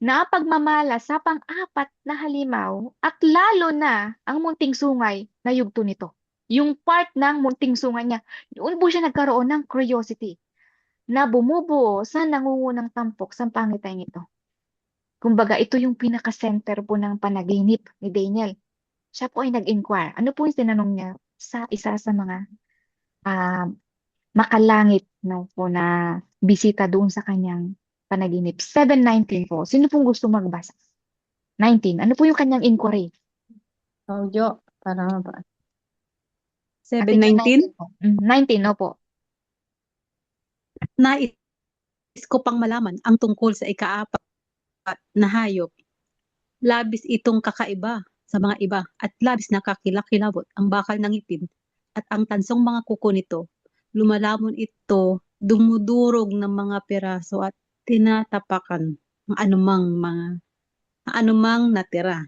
Na pagmamala sa pang-apat na halimaw at lalo na ang munting sungay na yugto nito. Yung part ng munting sungay niya, doon po siya nagkaroon ng curiosity na bumubuo sa nangungunang tampok sa pangitain ito. Kumbaga, ito yung pinaka-center po ng panaginip ni Daniel. Siya po ay nag-inquire. Ano po yung tinanong niya sa isa sa mga ah, makalangit no, po na bisita doon sa kanyang panaginip. 7:19 po. Sino pong gusto magbasa? 19. Ano po yung kanyang inquiry? Audio, para ba? 7:19, 19 po. 19, no po. nais ko pang malaman ang tungkol sa ikaapat na hayop. Labis itong kakaiba sa mga iba at labis na kakilakilabot ang bakal ng ngipin at ang tansong mga kuko nito. Lumalamon ito, dumudurog ng mga piraso at tinatapakan ang anumang natira.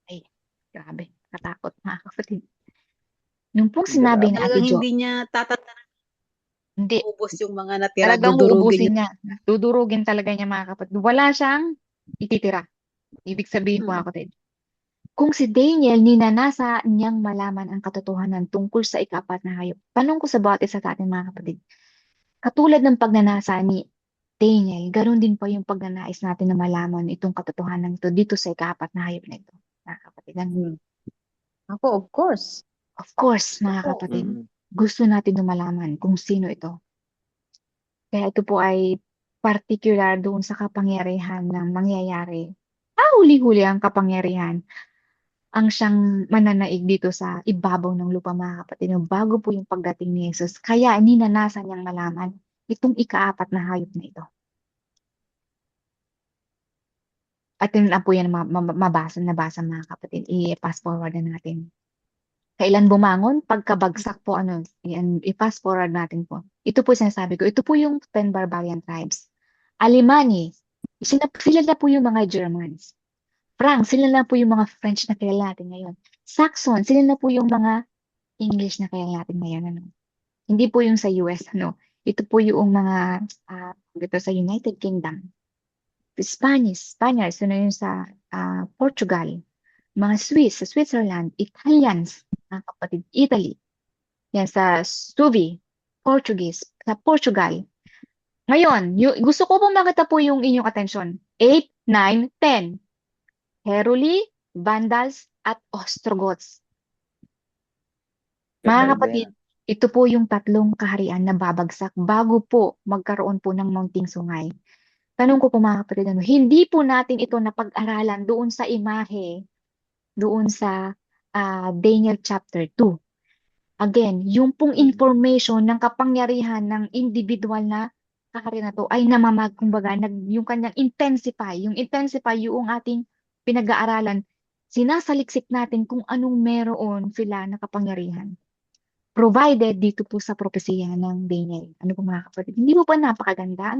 Ay, grabe. Katakot mga kapatid. Nung pong sinabi ni Ate Talagang Jo, hindi niya tatantanan hindi. ubos yung mga natira, Talagang dudurugin uubusin niya. Dudurugin talaga niya mga kapatid. Wala siyang ititira. Ibig sabihin po Mm. mga kapatid. Kung si Daniel ninanasa niyang malaman ang katotohanan tungkol sa ikaapat na hayop. Tanong ko sa bawat isa sa atin mga kapatid. Katulad ng pagnanasa ni Daniel, ganoon din po yung pagnanais natin na malaman itong katotohanan ito dito sa ikaapat na hayop na ito. Mga kapatid. Ako, of course. Of course, mga Oo. kapatid, gusto natin na malaman kung sino ito. Kaya ito po ay particular doon sa kapangyarihan ng mangyayari. Huli-huli ang kapangyarihan ang siyang mananaig dito sa ibabaw ng lupa mga kapatid. Bago po yung pagdating ni Jesus. Kaya ninanasan niyang malaman itong ikaapat na hayop na ito. At yun na po yan nabasa mga kapatid. I-pass forward na natin. Kailan bumangon? Pagkabagsak po, i-pass forward natin po. Ito po sinasabi ko. Ito po yung 10 barbarian tribes. Alemani, sila na po yung mga Germans. Frank, sila na po yung mga French na kilala natin ngayon. Saxon, sila na po yung mga English na kilala natin ngayon. Hindi po yung sa US. Ito po yung mga dito sa United Kingdom. Spaniards, yun sa Portugal. Mga Swiss, sa Switzerland. Italians, mga kapatid, Italy. Yan sa Suvi, Portuguese, sa Portugal. Ngayon, gusto ko pong makita po yung inyong atensyon. 8, 9, 10. Heruli, Vandals, at Ostrogoths. Mga kapatid, ito po yung tatlong kaharian na babagsak bago po magkaroon po ng Mounting Sungay. Tanong ko po mga kapatid, hindi po natin ito napag-aralan doon sa imahe, doon sa Daniel chapter 2. Again, yung pong information ng kapangyarihan ng individual na kaharian na to ay kumbaga, yung kanyang intensify, yung ating pinag-aaralan, sinasaliksik natin kung anong meron sila na kapangyarihan. Provided dito po sa propesiya ng Daniel. Ano po mga kapatid? Hindi po ba napakaganda,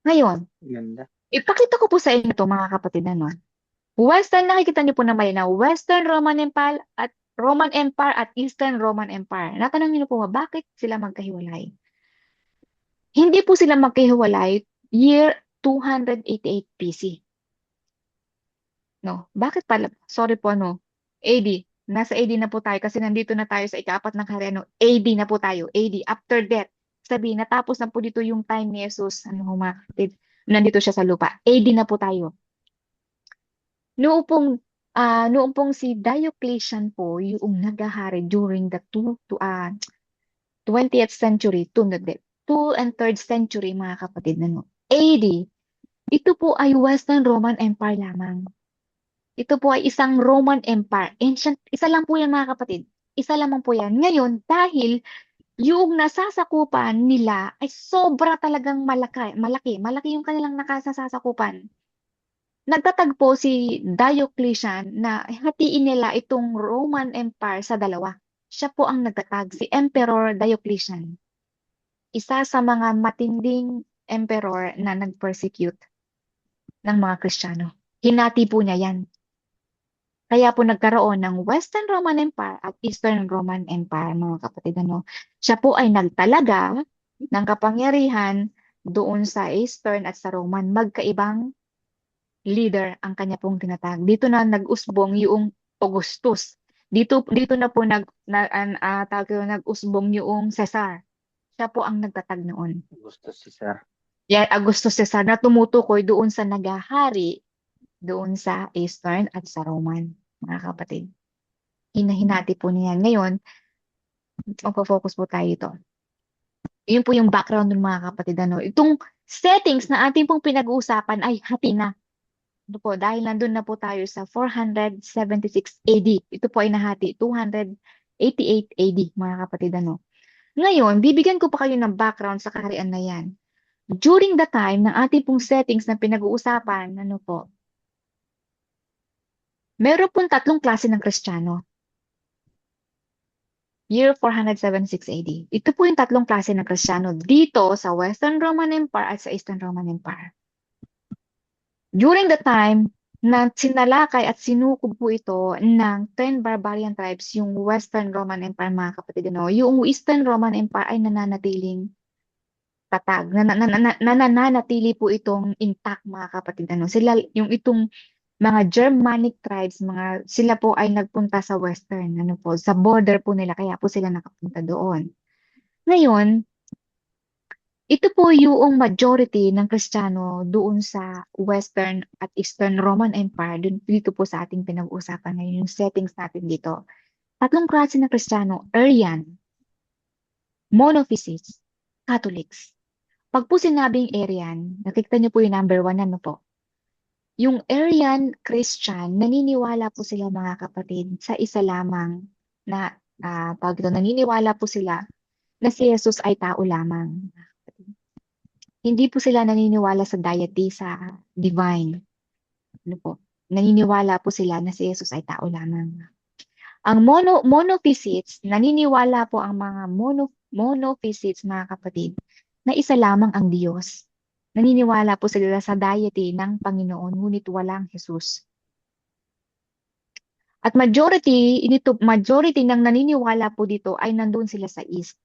Ngayon, Ganda. ipakita ko po sa inyo to mga kapatid, Western, nakikita niyo po na malinaw, Western Roman Empire at Eastern Roman Empire. Natanong niyo po ba, bakit sila magkahiwalay? Hindi po sila magkahiwalay year 288 BC. Bakit pala? Sorry po, AD. Nasa AD na po tayo kasi nandito na tayo sa ikaapat ng kaharian. AD na po tayo. AD, after death. Sabihin, natapos na po dito yung time ni Jesus. Mga kapatid, nandito siya sa lupa. AD na po tayo. Noong pong si Diocletian po, yung naghahari during the 20th century, 2 and 3rd century, mga kapatid, AD, ito po ay Western Roman Empire lamang. Ito po ay isang Roman Empire. Ancient, isa lang po yan mga kapatid. Isa lamang po yan. Ngayon, dahil yung nasasakupan nila ay sobra talagang malaki yung kanilang nakasasakupan. Nagtatagpo si Diocletian na hatiin nila itong Roman Empire sa dalawa. Siya po ang nagtatag, si Emperor Diocletian. Isa sa mga matinding emperor na nag-persecute ng mga Kristiyano. Hinati po niya yan. Kaya po nagkaroon ng Western Roman Empire at Eastern Roman Empire, mga kapatid. Ano? Siya po ay nagtalaga ng kapangyarihan doon sa Eastern at sa Roman. Magkaibang leader ang kanya pong tinatag. Dito na nag-usbong yung Augustus. Dito na po nag-usbong yung Caesar. Siya po ang nagtatag noon. Gusto si Sir. Yan, Augustus Caesar na tumutukoy doon sa nagahari doon sa Eastern at sa Roman, mga kapatid. Hinahinati po niya. Ngayon, magpo-focus po tayo ito. Yun po yung background ng mga kapatid. Ano. Itong settings na ating pong pinag-uusapan ay hati na. Ano po, dahil nandun na po tayo sa 476 AD. Ito po ay nahati, 288 AD, mga kapatid. Ano. Ngayon, bibigyan ko pa kayo ng background sa kaharian na yan. During the time ng ating pong settings na pinag-uusapan, ano po, meron pong tatlong klase ng Kristiyano. Year 476 AD. Ito po yung tatlong klase ng Kristiyano dito sa Western Roman Empire at sa Eastern Roman Empire. During the time na sinalakay at sinukob po ito ng 10 barbarian tribes, yung Western Roman Empire, mga kapatid, ano, yung Eastern Roman Empire ay nananatiling tatag. Nananatili po itong intact, mga kapatid. Ano. Sila, yung itong mga Germanic tribes, sila po ay nagpunta sa Western, ano po, sa border po nila, kaya po sila nakapunta doon. Ngayon, ito po yung majority ng Kristiyano doon sa Western at Eastern Roman Empire, dito po sa ating pinag-uusapan ngayon, yung settings natin dito. Tatlong klase ng Kristiyano: Arian, Monophysites, Catholics. Pag po sinabing Arian, nakikita niyo po yung number 1, ano po? Yung Arian Christian, naniniwala po sila, mga kapatid, sa isa lamang na, naniniwala po sila na si Jesus ay tao lamang. Hindi po sila naniniwala sa deity, sa divine. Ano po? Naniniwala po sila na si Jesus ay tao lamang. Ang monophysites, naniniwala po ang mga monophysites, mga kapatid, na isa lamang ang Diyos. Naniniwala po sila sa deity ng Panginoon, ngunit walang Jesus. At majority ng naniniwala po dito ay nandun sila sa East.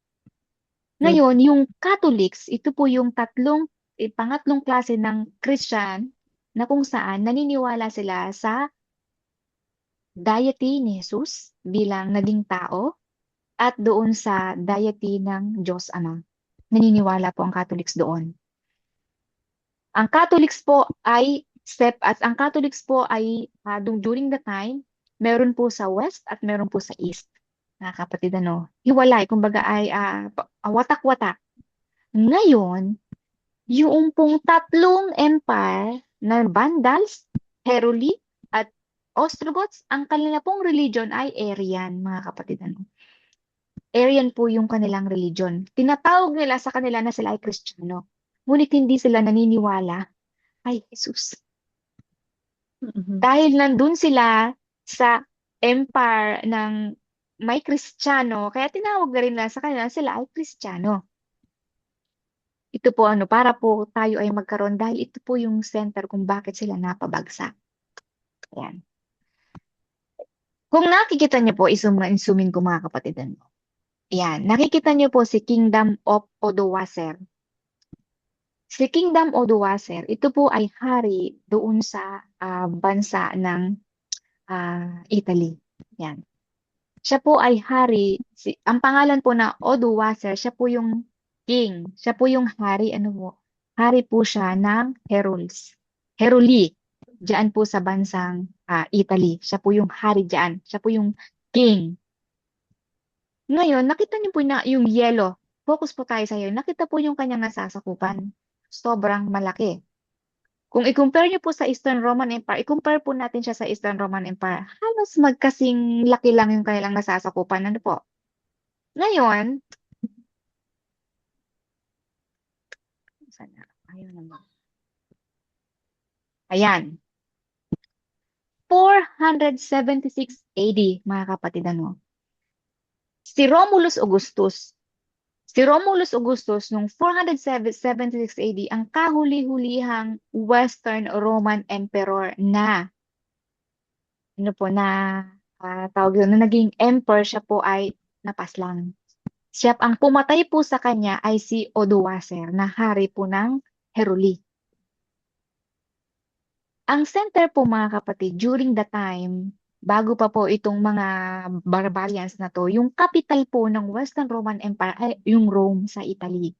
Ngayon, yung Catholics, ito po yung pangatlong klase ng Christian na kung saan naniniwala sila sa deity ni Jesus bilang naging tao at doon sa deity ng Diyos Ama. Naniniwala po ang Catholics doon. Ang Catholics po ay during the time, meron po sa West at meron po sa East. Mga kapatid, ano, hiwalay, kumbaga ay watak-watak. Ngayon, yung pong tatlong empire na Vandals, Heruli, at Ostrogoths, ang kanila pong religion ay Arian, mga kapatid, ano. Arian po yung kanilang religion. Tinatawag nila sa kanila na sila ay Kristiyano. Ngunit hindi sila naniniwala kay Jesus. Dahil nandun sila sa empire ng may Kristiyano, kaya tinawag na rin nila sa kanila sila ay Kristiyano. Ito po para po tayo ay magkaroon dahil ito po yung center kung bakit sila napabagsak. Ayan. Kung nakikita niyo po, isumin ko, mga kapatid. Ayan, nakikita niyo po si Kingdom of Odoacer. Si Kingdom Odoacer, ito po ay hari doon sa bansa ng Italy. Yan. Siya po ay hari. Ang pangalan po na Odoacer, siya po yung king. Siya po yung hari. Hari po siya ng Heruli. Diyan po sa bansang Italy. Siya po yung hari diyan. Siya po yung king. Ngayon, nakita niyo po na yung yellow. Focus po tayo sa yellow. Nakita po yung kanyang nasasakupan. Sobrang malaki. Kung i-compare niyo po sa Eastern Roman Empire, i-compare po natin siya sa Eastern Roman Empire. Halos magkasing laki lang yung kanilang nasasakupan. Ano po? Ngayon, ayan. 476 AD, mga kapatid, Si Romulus Augustus, Si Romulus Augustus noong 476 AD ang kahuli-hulihang Western Roman Emperor na tawag doon, na naging emperor, siya po ay napaslang. Ang pumatay po sa kanya ay si Odoacer na hari po ng Heruli. Ang center po mga kapatid, during the time, bago pa po itong mga barbarians na to, yung capital po ng Western Roman Empire ay yung Rome sa Italy.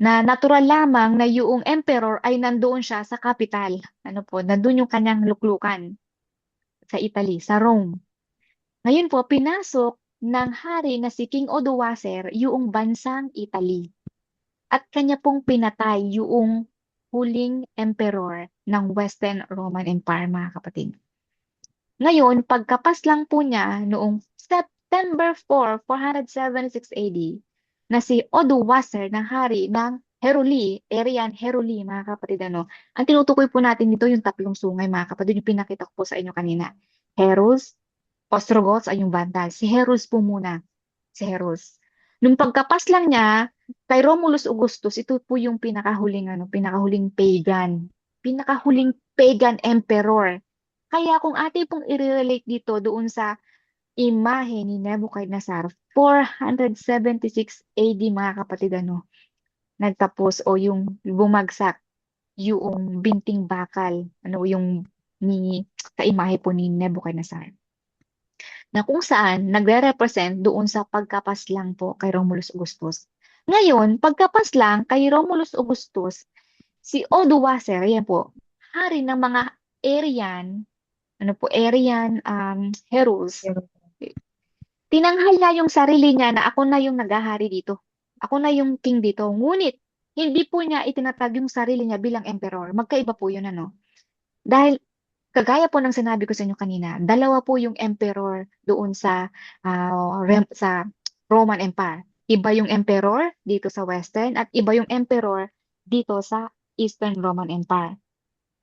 Na natural lamang na yung emperor ay nandoon siya sa capital. Nandoon yung kanyang luklukan sa Italy, sa Rome. Ngayon po, pinasok ng hari na si King Odoacer yung bansang Italy. At kanya pong pinatay yung huling emperor ng Western Roman Empire, mga kapatid. Ngayon, pagkapas lang po niya noong September 4, 476 AD, na si Odoacer ng hari ng Heruli, Arian Heruli, mga kapatid, ang tinutukoy po natin dito yung tatlong sungay, mga kapatid, yung pinakita ko po sa inyo kanina. Heros, Ostrogoths ay yung Vandals. Si Heros po muna. Si Heros. Nung pagkapas lang niya, kay Romulus Augustus, ito po yung pinakahuling pagan. Pinakahuling pagan emperor. Kaya kung ating pong i-relate dito doon sa imahe ni Nebuchadnezzar, 476 AD, mga kapatid, nagtapos o yung bumagsak yung binting bakal, sa imahe po ni Nebuchadnezzar, na kung saan nagre-represent doon sa pagkapas lang po kay Romulus Augustus. Ngayon, pagkapas lang kay Romulus Augustus, si Odoacer, yan po, hari ng mga Arian Herus, tinanghal niya yung sarili niya na ako na yung naghahari dito. Ako na yung king dito. Ngunit, hindi po niya itinatag yung sarili niya bilang emperor. Magkaiba po yun, Dahil, kagaya po ng sinabi ko sa inyo kanina, dalawa po yung emperor doon sa Roman Empire. Iba yung emperor dito sa Western at iba yung emperor dito sa Eastern Roman Empire.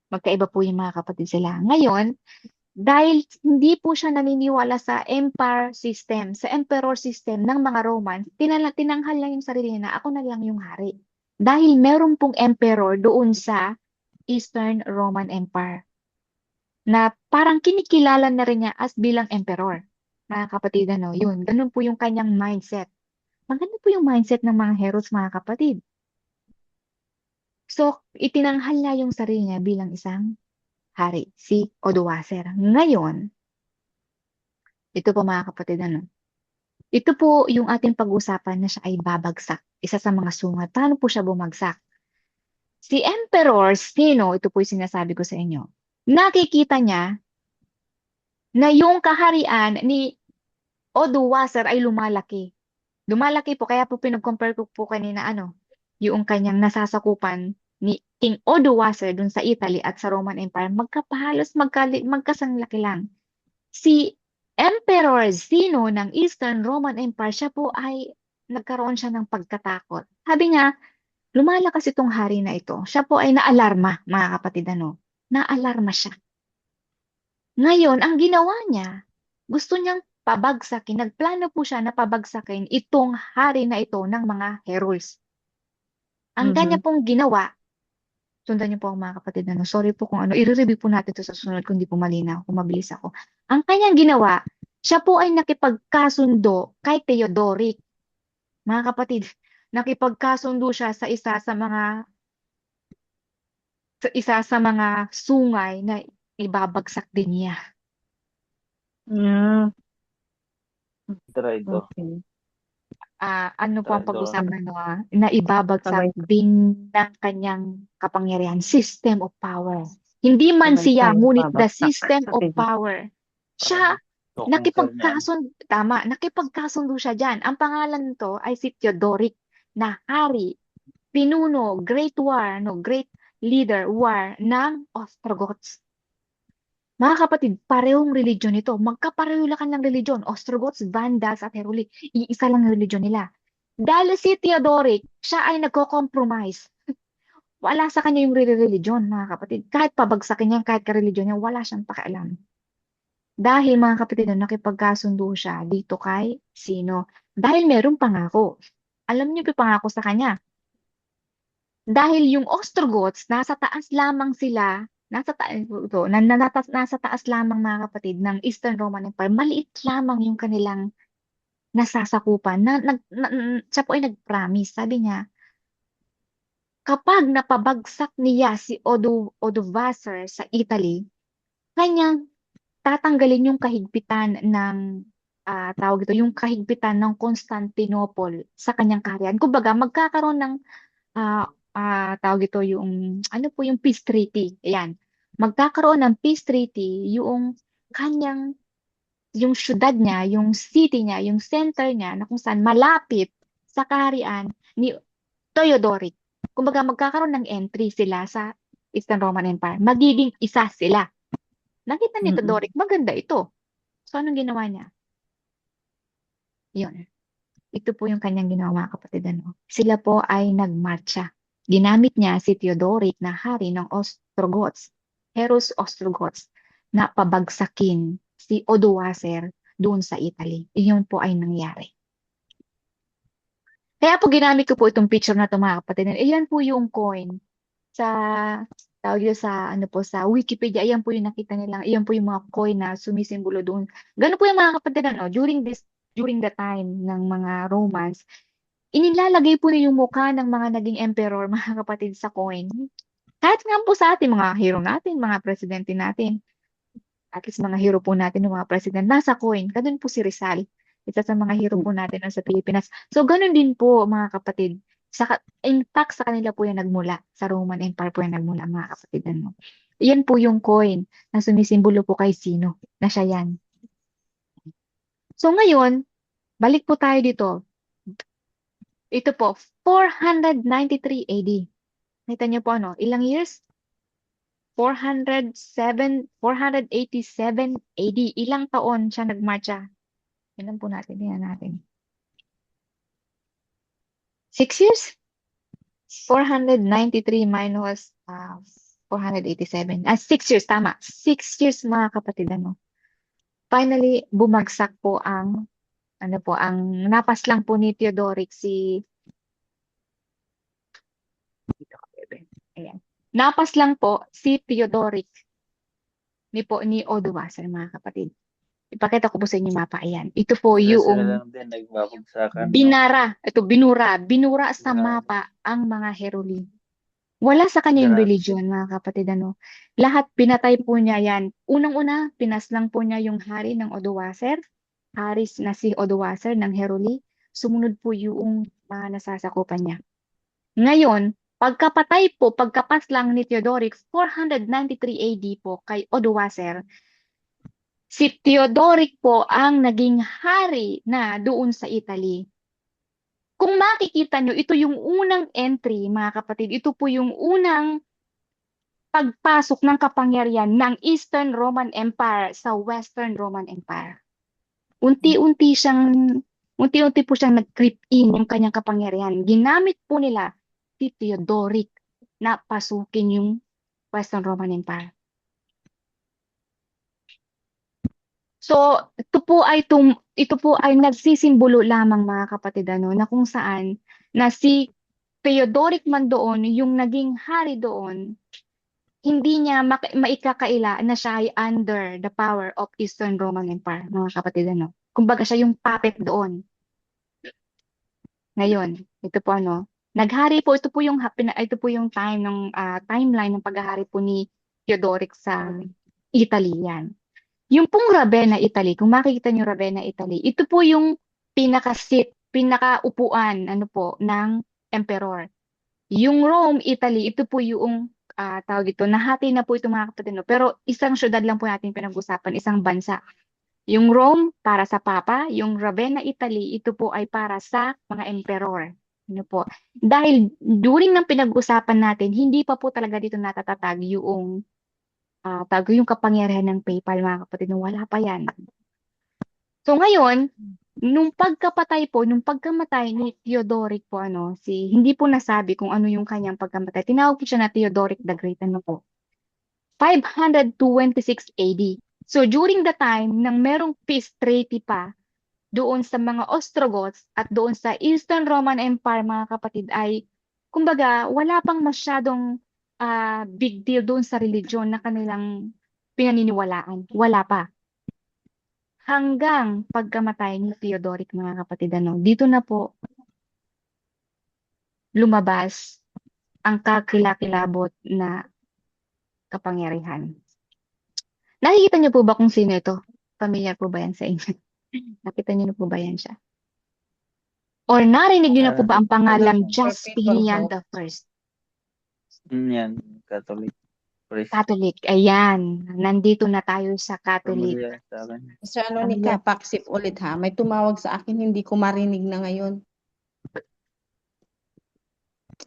Magkaiba po yung mga kapatid sila. Ngayon, dahil hindi po siya naniniwala sa empire system, sa emperor system ng mga Roman, tinanghal lang yung sarili niya na ako na lang yung hari. Dahil meron pong emperor doon sa Eastern Roman Empire na parang kinikilala na rin niya as bilang emperor. Mga kapatid, yun. Ganun po yung kanyang mindset. Maganda po yung mindset ng mga heroes, mga kapatid. So, itinanghal niya yung sarili niya bilang isang hari, si Odoacer. Ngayon, ito po mga kapatid, ito po yung ating pag-usapan na siya ay babagsak. Isa sa mga sungat. Paano po siya bumagsak? Si Emperor Sino, ito po yung sinasabi ko sa inyo, nakikita niya na yung kaharian ni Odoacer ay lumalaki. Lumalaki po, kaya po pinag-compare ko po kanina, yung kanyang nasasakupan ni King Odoacer dun sa Italy at sa Roman Empire, magkasanglaki lang. Si Emperor Zeno ng Eastern Roman Empire, siya po ay nagkaroon siya ng pagkatakot. Sabi niya, lumalakas itong hari na ito. Siya po ay naalarma, mga kapatid, naalarma siya. Ngayon, ang ginawa niya, gusto niyang pabagsakin, nagplano po siya na pabagsakin itong hari na ito ng mga heroes. Ang kanya pong ginawa, sundan niyo po ako mga kapatid, sorry po kung i-review po natin ito sa sunod kung di po malinaw, kung mabilis ako. Ang kanyang ginawa, siya po ay nakipagkasundo kay Theodoric. Mga kapatid, nakipagkasundo siya sa isa sa mga sungay na ibabagsak din niya. Try ito. Okay. Ano po ang Traidor. pag-usapan na ibabagsak din ng kanyang kapangyarihan, system of power. Hindi man Sabay siya, tayo ngunit the babagsak. system of Sabi niya. power. Siya, So, conquer niya. nakipagkasundo siya dyan. Ang pangalan nito ay si Theodoric na hari, pinuno, great leader war ng Ostrogoths. Mga kapatid, parehong religion ito. Magkapareho lang ng religion. Ostrogoths, Vandals, at Heruli. Iisa lang ang religion nila. Dahil si Theodoric, siya ay nagko-compromise. Wala sa kanya yung religion, mga kapatid. Kahit pabagsakin niya, kahit ka-religion niya, wala siyang pakialam. Dahil, mga kapatid, nakipagkasundo siya dito kay Sino. Dahil merong pangako. Alam niyo yung pangako sa kanya. Dahil yung Ostrogoths, nasa taas lamang sila, nasa taas lamang mga kapatid ng Eastern Roman Empire, maliit lamang yung kanilang nasasakupan. Siya po ay nag-promise, sabi niya, kapag napabagsak niya si Odovacer sa Italy, kanyang tatanggalin yung kahigpitan ng tawag ito, yung kahigpitan ng Constantinople sa kanyang kaharian. Kumbaga, magkakaroon ng tawag ito yung ano po yung peace treaty. Ayan. Magkakaroon ng peace treaty yung kanyang yung syudad niya, yung city niya, yung center niya na kung saan malapit sa kaharian ni Theodoric. Kumbaga magkakaroon ng entry sila sa Eastern Roman Empire. Magiging isa sila. Nakita ni Theodoric, maganda ito. So anong ginawa niya? Yun. Ito po yung kanyang ginawa, mga kapatid. Ano? Sila po ay nagmarcha. Ginamit niya si Theodoric na hari ng Ostrogoths, Heros Ostrogoths, na pabagsakin si Odoacer doon sa Italy. Iyon po ay nangyari. Kaya po ginamit ko po itong picture na ito, mga kapatid. Iyan po yung coin sa tawag yun sa ano po sa Wikipedia. Ayan po yung nakita nilang. Iyan po yung mga coin na sumisimbolo doon. Ganun po yung mga kapatid ano, during the time ng mga Romans, inilalagay po niya yung mukha ng mga naging emperor, mga kapatid, sa coin. Kahit nga po sa ating mga hero natin, mga presidente natin, at least mga hero po natin ng mga president, nasa coin. Ganun po si Rizal. Isa sa mga hero po natin sa Pilipinas. So, ganun din po, mga kapatid. In fact, sa kanila po yan nagmula. Sa Roman Empire po yan nagmula, mga kapatid. Ano. Yan po yung coin na sumisimbolo po kay sino, na siya yan. So, ngayon, balik po tayo dito. Ito po, 493 AD. Nakita niyo po ano, ilang years? 487 AD. Ilang taon siya nagmarcha? Ilan po natin, tingnan natin. 6 years? 493 minus 487. 6 years, tama. 6 years, mga kapatid. Ano. Finally, bumagsak po ang napas lang po ni Theodoric ayan. Napas lang po si Theodoric ni Odoacer, mga kapatid. Ipakita ko po sa inyo yung mapa. Ayan. Ito po Sila yung lang din nagbabagsakan. No? binura sa mapa ang mga heruli. Wala sa kanya yung Grabe. religion, mga kapatid. Ano. Lahat pinatay po niya yan. Unang-una, pinaslang po niya yung hari ng Odoacer. Hari na si Odoacer ng Heruli. Sumunod po yung mga nasasakupan niya. Ngayon, pagkapaslang ni Theodoric, 493 AD po kay Odoacer, si Theodoric po ang naging hari na doon sa Italy. Kung makikita nyo, ito yung unang entry, mga kapatid. Ito po yung unang pagpasok ng kapangyarihan ng Eastern Roman Empire sa Western Roman Empire. Unti-unti po siyang nag-creep in yung kanyang kapangyarihan. Ginamit po nila si Theodoric na pasukin yung Western Roman Empire. So, ito po ay nagsisimbolo lamang, mga kapatid, ano, na kung saan na si Theodoric man doon, yung naging hari doon, hindi niya maikakaila na siya ay under the power of Eastern Roman Empire, mga kapatid, ano. Kumbaga siya yung puppet doon. Ngayon, ito po ano, naghari po, ito po yung timeline ng paghahari po ni Theodoric sa Italy yan. Yung pong Ravenna, Italy, kung makikita niyo Ravenna, Italy, ito po yung pinakaupuan ng emperor. Yung Rome, Italy, ito po yung tawag ito, nahati na po ito, mga kapatid. No? Pero isang syudad lang po natin pinag-usapan, isang bansa. Yung Rome para sa Papa, yung Ravenna, Italy, ito po ay para sa mga emperor. Ano po? Dahil during ng pinag-usapan natin, hindi pa po talaga dito natatatag yung yung kapangyarihan ng PayPal, mga kapatid. Nung wala pa yan. So ngayon, nung pagkamatay ni Theodoric po, hindi po nasabi kung ano yung kanyang pagkamatay. Tinawag po siya na Theodoric the Great, 526 AD. So during the time nang merong peace treaty pa doon sa mga Ostrogoths at doon sa Eastern Roman Empire, mga kapatid, ay kumbaga wala pang masyadong big deal doon sa religion na kanilang pinaniniwalaan. Wala pa. Hanggang pagkamatay ni Theodoric, mga kapatid, dito na po lumabas ang kakilakilabot na kapangyarihan. Nakikita niyo po ba kung sino ito? Familiar po ba yan sa inyo? Nakita niyo na po ba yan siya? Or narinig niyo na po ba ang pangalang Justinian the First? Yan, Catholic priest. Catholic. Ayan. Nandito na tayo sa Catholic. Familiar sa akin. Sa ano ni Paksip ulit ha, may tumawag sa akin, hindi ko marinig na ngayon.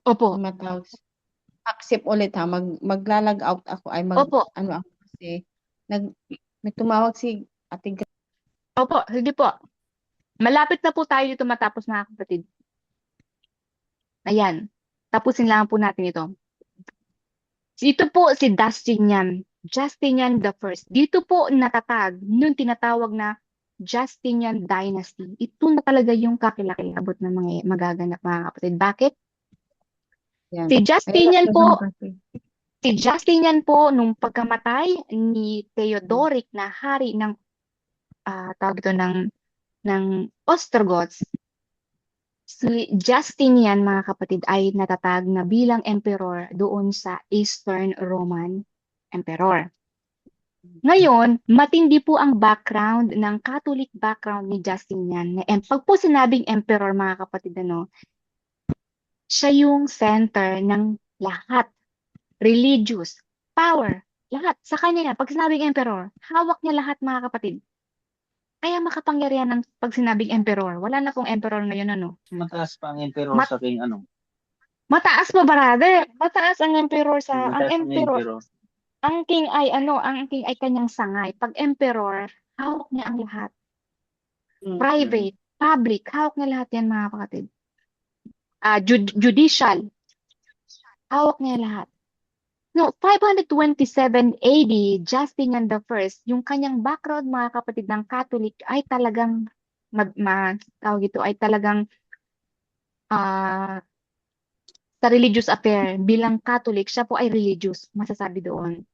Opo. Tumatawag. Paksip ulit ha, maglalag out ako ay Opo. ano ako kasi may tumawag si Ate Opo. Sige po. Malapit na po tayo dito matapos, mga kapatid. Ayan. Tapusin lang po natin ito. Ito po si Justinian the First. Dito po natatag yung tinatawag na Justinian Dynasty. Ito na talaga yung kakilakilabot ng mga magaganap, mga kapatid. Bakit? Yan. Si Justinian po nung pagkamatay ni Theodoric na hari ng tawag ito ng Ostrogoths, si Justinian, mga kapatid, ay natatag na bilang emperor doon sa Eastern Roman Emperor. Ngayon, matindi po ang background ng Catholic background ni Justinian. Pag po sinabing emperor, mga kapatid, siya yung center ng lahat. Religious, power, lahat. Sa kanya, pag sinabing emperor, hawak niya lahat, mga kapatid. Kaya makapangyarihan ng pag sinabing emperor. Wala na pong emperor ngayon, Mataas pa ang emperor sa king Mataas pa, brother. Mataas ang emperor sa Mataas ang emperor. Ang king ay ang king ay kanyang sangay. Pag emperor, hawak niya ang lahat. Private, public, hawak niya lahat yan, mga kapatid. Judicial, hawak niya lahat. No, 527 AD, Justinian the First, yung kanyang background, mga kapatid, ng Catholic ay talagang tawag ito ay talagang sa religious affair bilang Catholic, siya po ay religious, masasabi doon.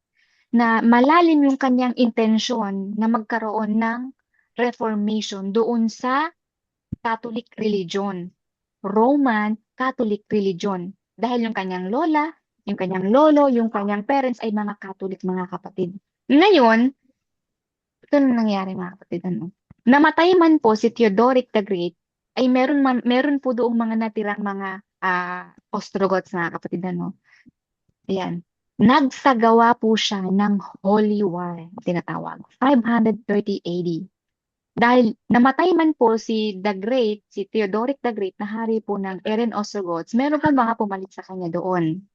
Na malalim yung kanyang intensyon na magkaroon ng reformation doon sa Catholic religion, Roman Catholic religion. Dahil yung kanyang lola, yung kanyang lolo, yung kanyang parents ay mga Catholic, mga kapatid. Ngayon, ito na nangyari, mga kapatid. Namatay man po si Theodoric the Great, ay meron po doong mga natirang mga Ostrogoths, mga kapatid. Ayan. Nagsagawa po siya ng Holy War, tinatawag, 530 AD. Dahil namatay man po si Theodoric the Great, na hari po ng Erin Ostrogoths, meron pa mga pumalit sa kanya doon.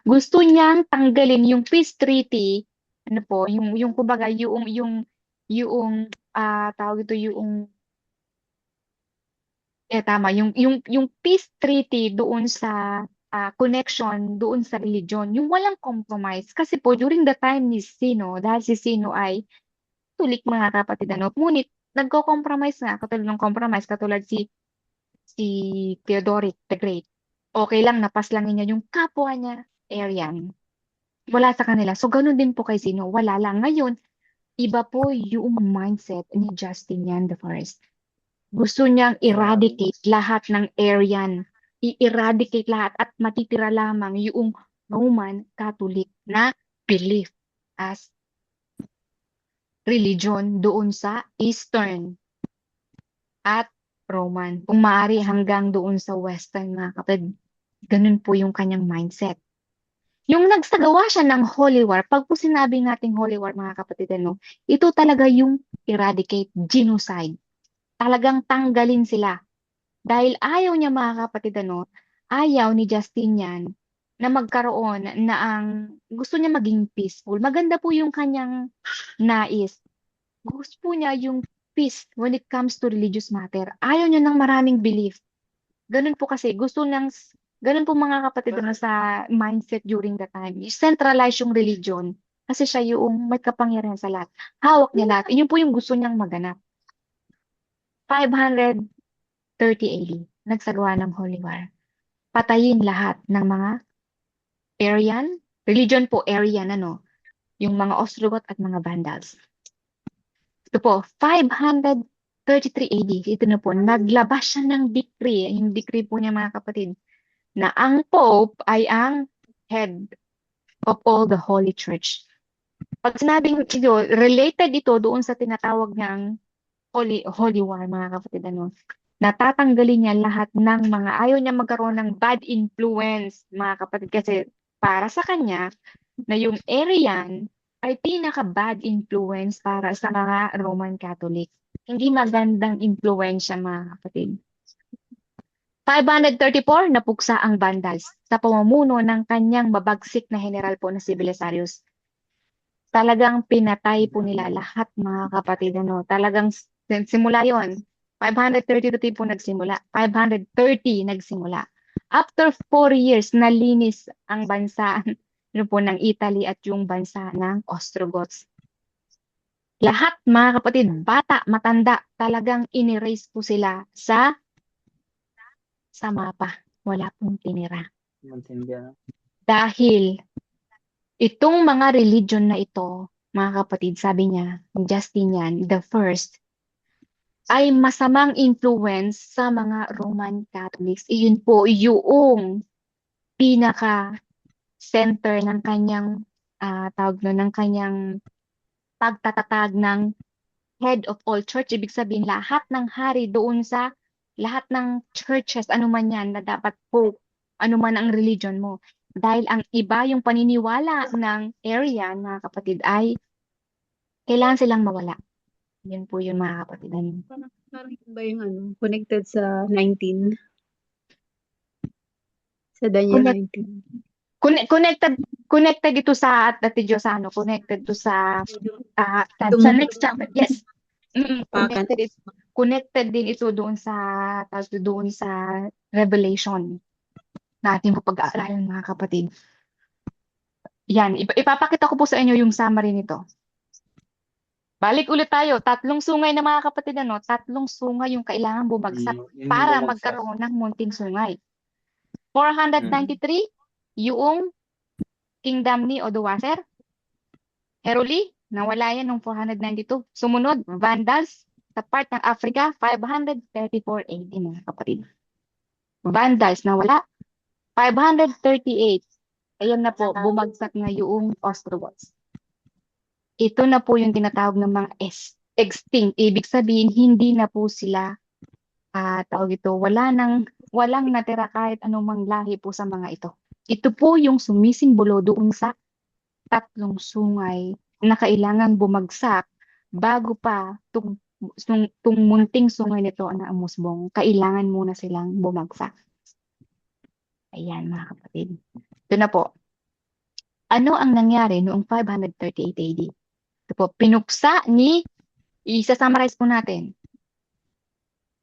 Gusto niyang tanggalin yung peace treaty, yung kumbaga yung tawag ito yung peace treaty doon sa connection doon sa religion, yung walang compromise. Kasi po during the time ni Sino, dahil si Sino ay Catholic, mga kapatid, ngunit nagko-compromise nga, katulad si Theodoric the Great. Okay lang, napaslangin niya yung kapwa niya, Arian. Wala sa kanila. So, ganun din po kay Sino. Wala lang. Ngayon, iba po yung mindset ni Justinian the First. Gusto niyang eradicate lahat ng Arian. I-eradicate lahat at matitira lamang yung Roman Catholic na belief as religion doon sa Eastern at Roman. Kung maaari hanggang doon sa Western, mga kapatid. Ganun po yung kanyang mindset. Yung nagsagawa siya ng Holy War, pag po sinabi nating Holy War, mga kapatid, ito talaga yung eradicate, genocide. Talagang tanggalin sila. Dahil ayaw niya, mga kapatid, ayaw ni Justinian na magkaroon gusto niya maging peaceful. Maganda po yung kanyang nais. Gusto po niya yung peace when it comes to religious matter. Ayaw niya ng maraming belief. Ganun po kasi, ganun po, mga kapatid, sa mindset during the time. I-centralize yung religion kasi siya yung may kapangyarihan sa lahat. Hawak niya lahat. Yun po yung gusto niyang maganap. 530 AD, nagsagawa ng Holy War. Patayin lahat ng mga Arian, religion po Arian, yung mga Ostrogoth at mga Vandals. Ito po, 533 AD, ito na po, naglabas siya ng decree, yung decree po niya mga kapatid, na ang Pope ay ang head of all the Holy Church. Pag sinabing ito, related ito doon sa tinatawag niyang Holy War, mga kapatid, natatanggalin niya lahat ng mga, ayaw niya magkaroon ng bad influence, mga kapatid, kasi para sa kanya, na yung Arian ay pinaka-bad influence para sa mga Roman Catholic. Hindi magandang influensya, mga kapatid. 534, napuksa ang Vandals sa pamumuno ng kanyang mabagsik na general po na si Belisarius. Talagang pinatay po nila lahat, mga kapatid. Talagang simula yon. 532 po nagsimula. 530 nagsimula. After 4 years, nalinis ang bansa po ng Italy at yung bansa ng Ostrogoths. Lahat, mga kapatid, bata, matanda, talagang inerase po sila sa mapa. Wala pong tinira. Maintindihan. Dahil itong mga religion na ito, mga kapatid, sabi niya, Justinian, the first, ay masamang influence sa mga Roman Catholics. Iyon po yung pinaka-center ng kanyang ng kanyang pagtatatag ng head of all church. Ibig sabihin, lahat ng hari doon sa lahat ng churches, ano man yan, na dapat po, ano man ang religion mo. Dahil ang iba, yung paniniwala ng area, mga kapatid, ay kailangan silang mawala. Yun po yun, mga kapatid. Parang yun ba yung connected sa 19? Sa Daniel Connect- 19. Connected ito sa Ate Diosano, connected to sa sa next chapter. Yes. Connected din ito doon sa Revelation na ating pag-aaralan, mga kapatid. Yan, ipapakita ko po sa inyo yung summary nito. Balik ulit tayo, 3 sungay na, mga kapatid, 3 sungay yung kailangan bumagsak Yung para bumagsak. magkaroon ng munting sungay. 493, yung kingdom ni Odoacer. Heruli, nawala yan noong 492. Sumunod, Vandals, sa part ng Africa, 534 AD, mga kapatid. Vandals, nawala. 538, ayan na po, bumagsak na yung Ostrogoths. Ito na po yung tinatawag ng mga extinct. Ibig sabihin, hindi na po sila, walang natira kahit anumang lahi po sa mga ito. Ito po yung sumisimbolo doon sa 3 sungay na kailangan bumagsak bago pa tung munting sungay nito na umusbong. Kailangan muna silang bumagsak. Ayan, mga kapatid. Ito na po. Ano ang nangyari noong 538 AD? Ito po, isa-summarize po natin.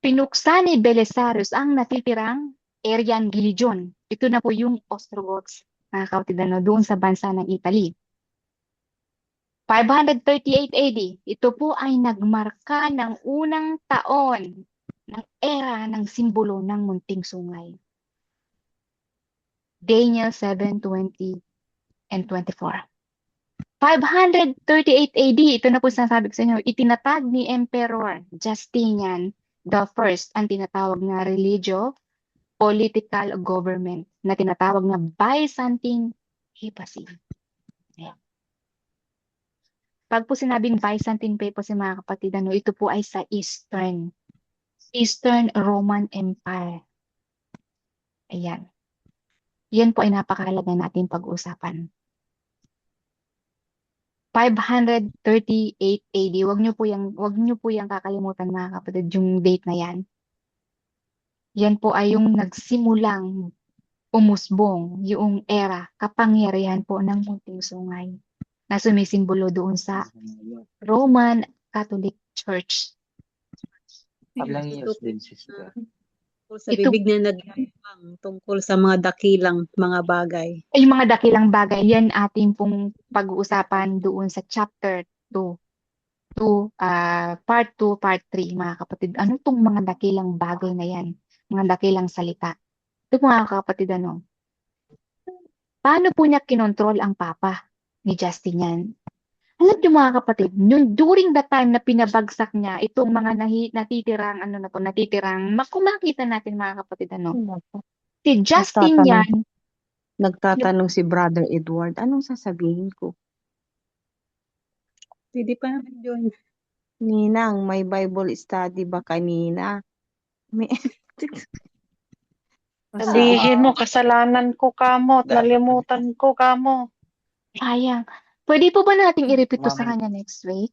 Pinuksa ni Belisarius ang natitirang Arian religion. Ito na po yung Ostrogoths, mga kapatid, doon sa bansa ng Italy. 538 AD, ito po ay nagmarka ng unang taon ng era ng simbolo ng munting sungay. Daniel 7:20 and 24. 538 AD, ito na po sinasabi ko sa inyo, itinatag ni Emperor Justinian the First ang tinatawag na religio-political government na tinatawag na Byzantine Papacy. Pag po sinabing Byzantine Papacy, mga kapatid, ito po ay sa Eastern Roman Empire. Ayan. Yan po ay napakahalaga natin pag-usapan. 538 AD. Wag niyo po yang kakalimutan, mga kapatid, yung date na yan. Yan po ay yung nagsimulang umusbong yung era, kapangyarihan po ng munting sungay na sumisimbolo doon sa Roman Catholic Church. Ilang years din, sister? Sa bibig na naglalabang tungkol sa mga dakilang mga bagay. Yung mga dakilang bagay, yan ating pong pag-uusapan doon sa chapter 2. part 2, part 3, mga kapatid. Ano tong mga dakilang bagay na yan? Mga dakilang salita. Ito mga kapatid, ano? Paano po niya kinontrol ang papa ni Justin yan? Alam niyo mga kapatid, during the time na pinabagsak niya itong mga natitirang kung makita natin mga kapatid, ano, si Justin Nagtatanong, yan, nagtatanong si Brother Edward, anong sasabihin ko? Pwede pa naman yun. Ninang, may Bible study ba kanina? May... Sabihin mo, kasalanan ko kamo, at nalimutan ko kamo. sayang. Pwede po ba nating i-repeat to sa Mami. kanya next week?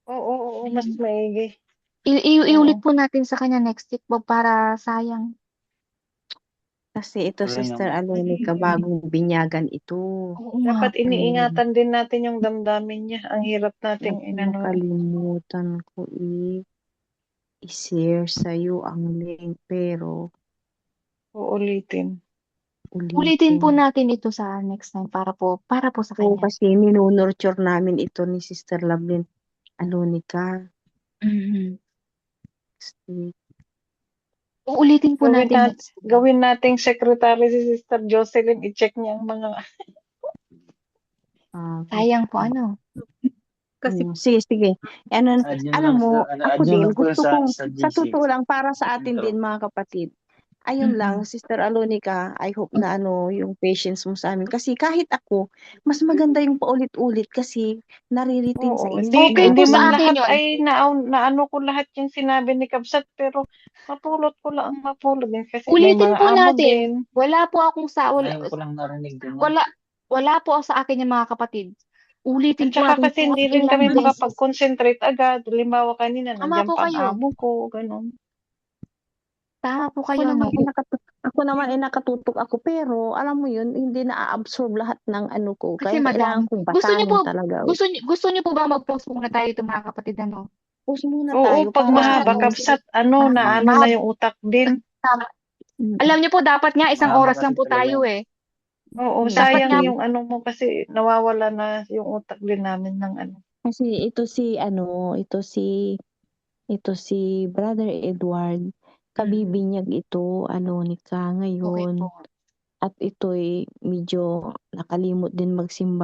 Oo, mas maigi. Iulit po natin sa kanya next week po para sayang. Kasi ito, Wala Sister naman. Alonica, bagong binyagan ito. Oo nga Dapat po. iniingatan din natin yung damdamin niya. Ang hirap nating Huwag inano. makalimutan ko i-share sa'yo ang link, pero Uulitin. Ulitin po ulitin. natin ito sa next time para po sa Oo, kanya. kasi minunurture namin ito ni Sister Lovelyn Alonica. Mhm. Kasi Uulitin po Gawin, natin next time. gawin nating secretary si Sister Jocelyn. I-check niya ang mga... Sayang po ano. Kasi sige. Ano, Add nyo alam lang mo, sa, ako add nyo din, lang po gusto sa, kong, sa sa GC. totoo lang, para sa atin Intro. din, mga kapatid. Ayun lang, Sister Alonica, I hope na yung patience mo sa amin. Kasi kahit ako, mas maganda yung paulit-ulit kasi nariritin sa Oo, isip Okay hindi po man sa lahat akin yun. ay naano ko lahat yung sinabi ni Kabsat, pero mapulot ko lang ang mapulot din kasi may Ulitin mga po amo natin. din. Wala po akong Ngayon ko lang narinig din yan. wala po sa akin yung mga kapatid. At Ulitin po saka natin kasi hindi kahit rin ilang kami beses. makapag-concentrate agad. Halimbawa kanina, Tama nandiyan po pa ang kayo. amo ko, ganun. Tama po Ako kayo, naman, no? ako naman ay nakatutok ako, pero alam mo yun, hindi na-absorb lahat ng ano ko. Kasi Kaya kailangan madami. kong basahin talaga. Gusto niyo po ba mag-post muna tayo ito mga kapatid, ano? Pause muna Oo, tayo pag para mahaba, Kabsat, naano na yung utak din. Alam niyo po, dapat nga isang Mahaba oras kasi lang po talaga tayo yan. Oo, Dapat sayang nga, yung ano mo kasi nawawala na yung utak din namin ng ano. Kasi ito si Brother Edward, kabibinyag ito, Alonica, okay ngayon. po. At ito'y medyo nakalimot din magsimba.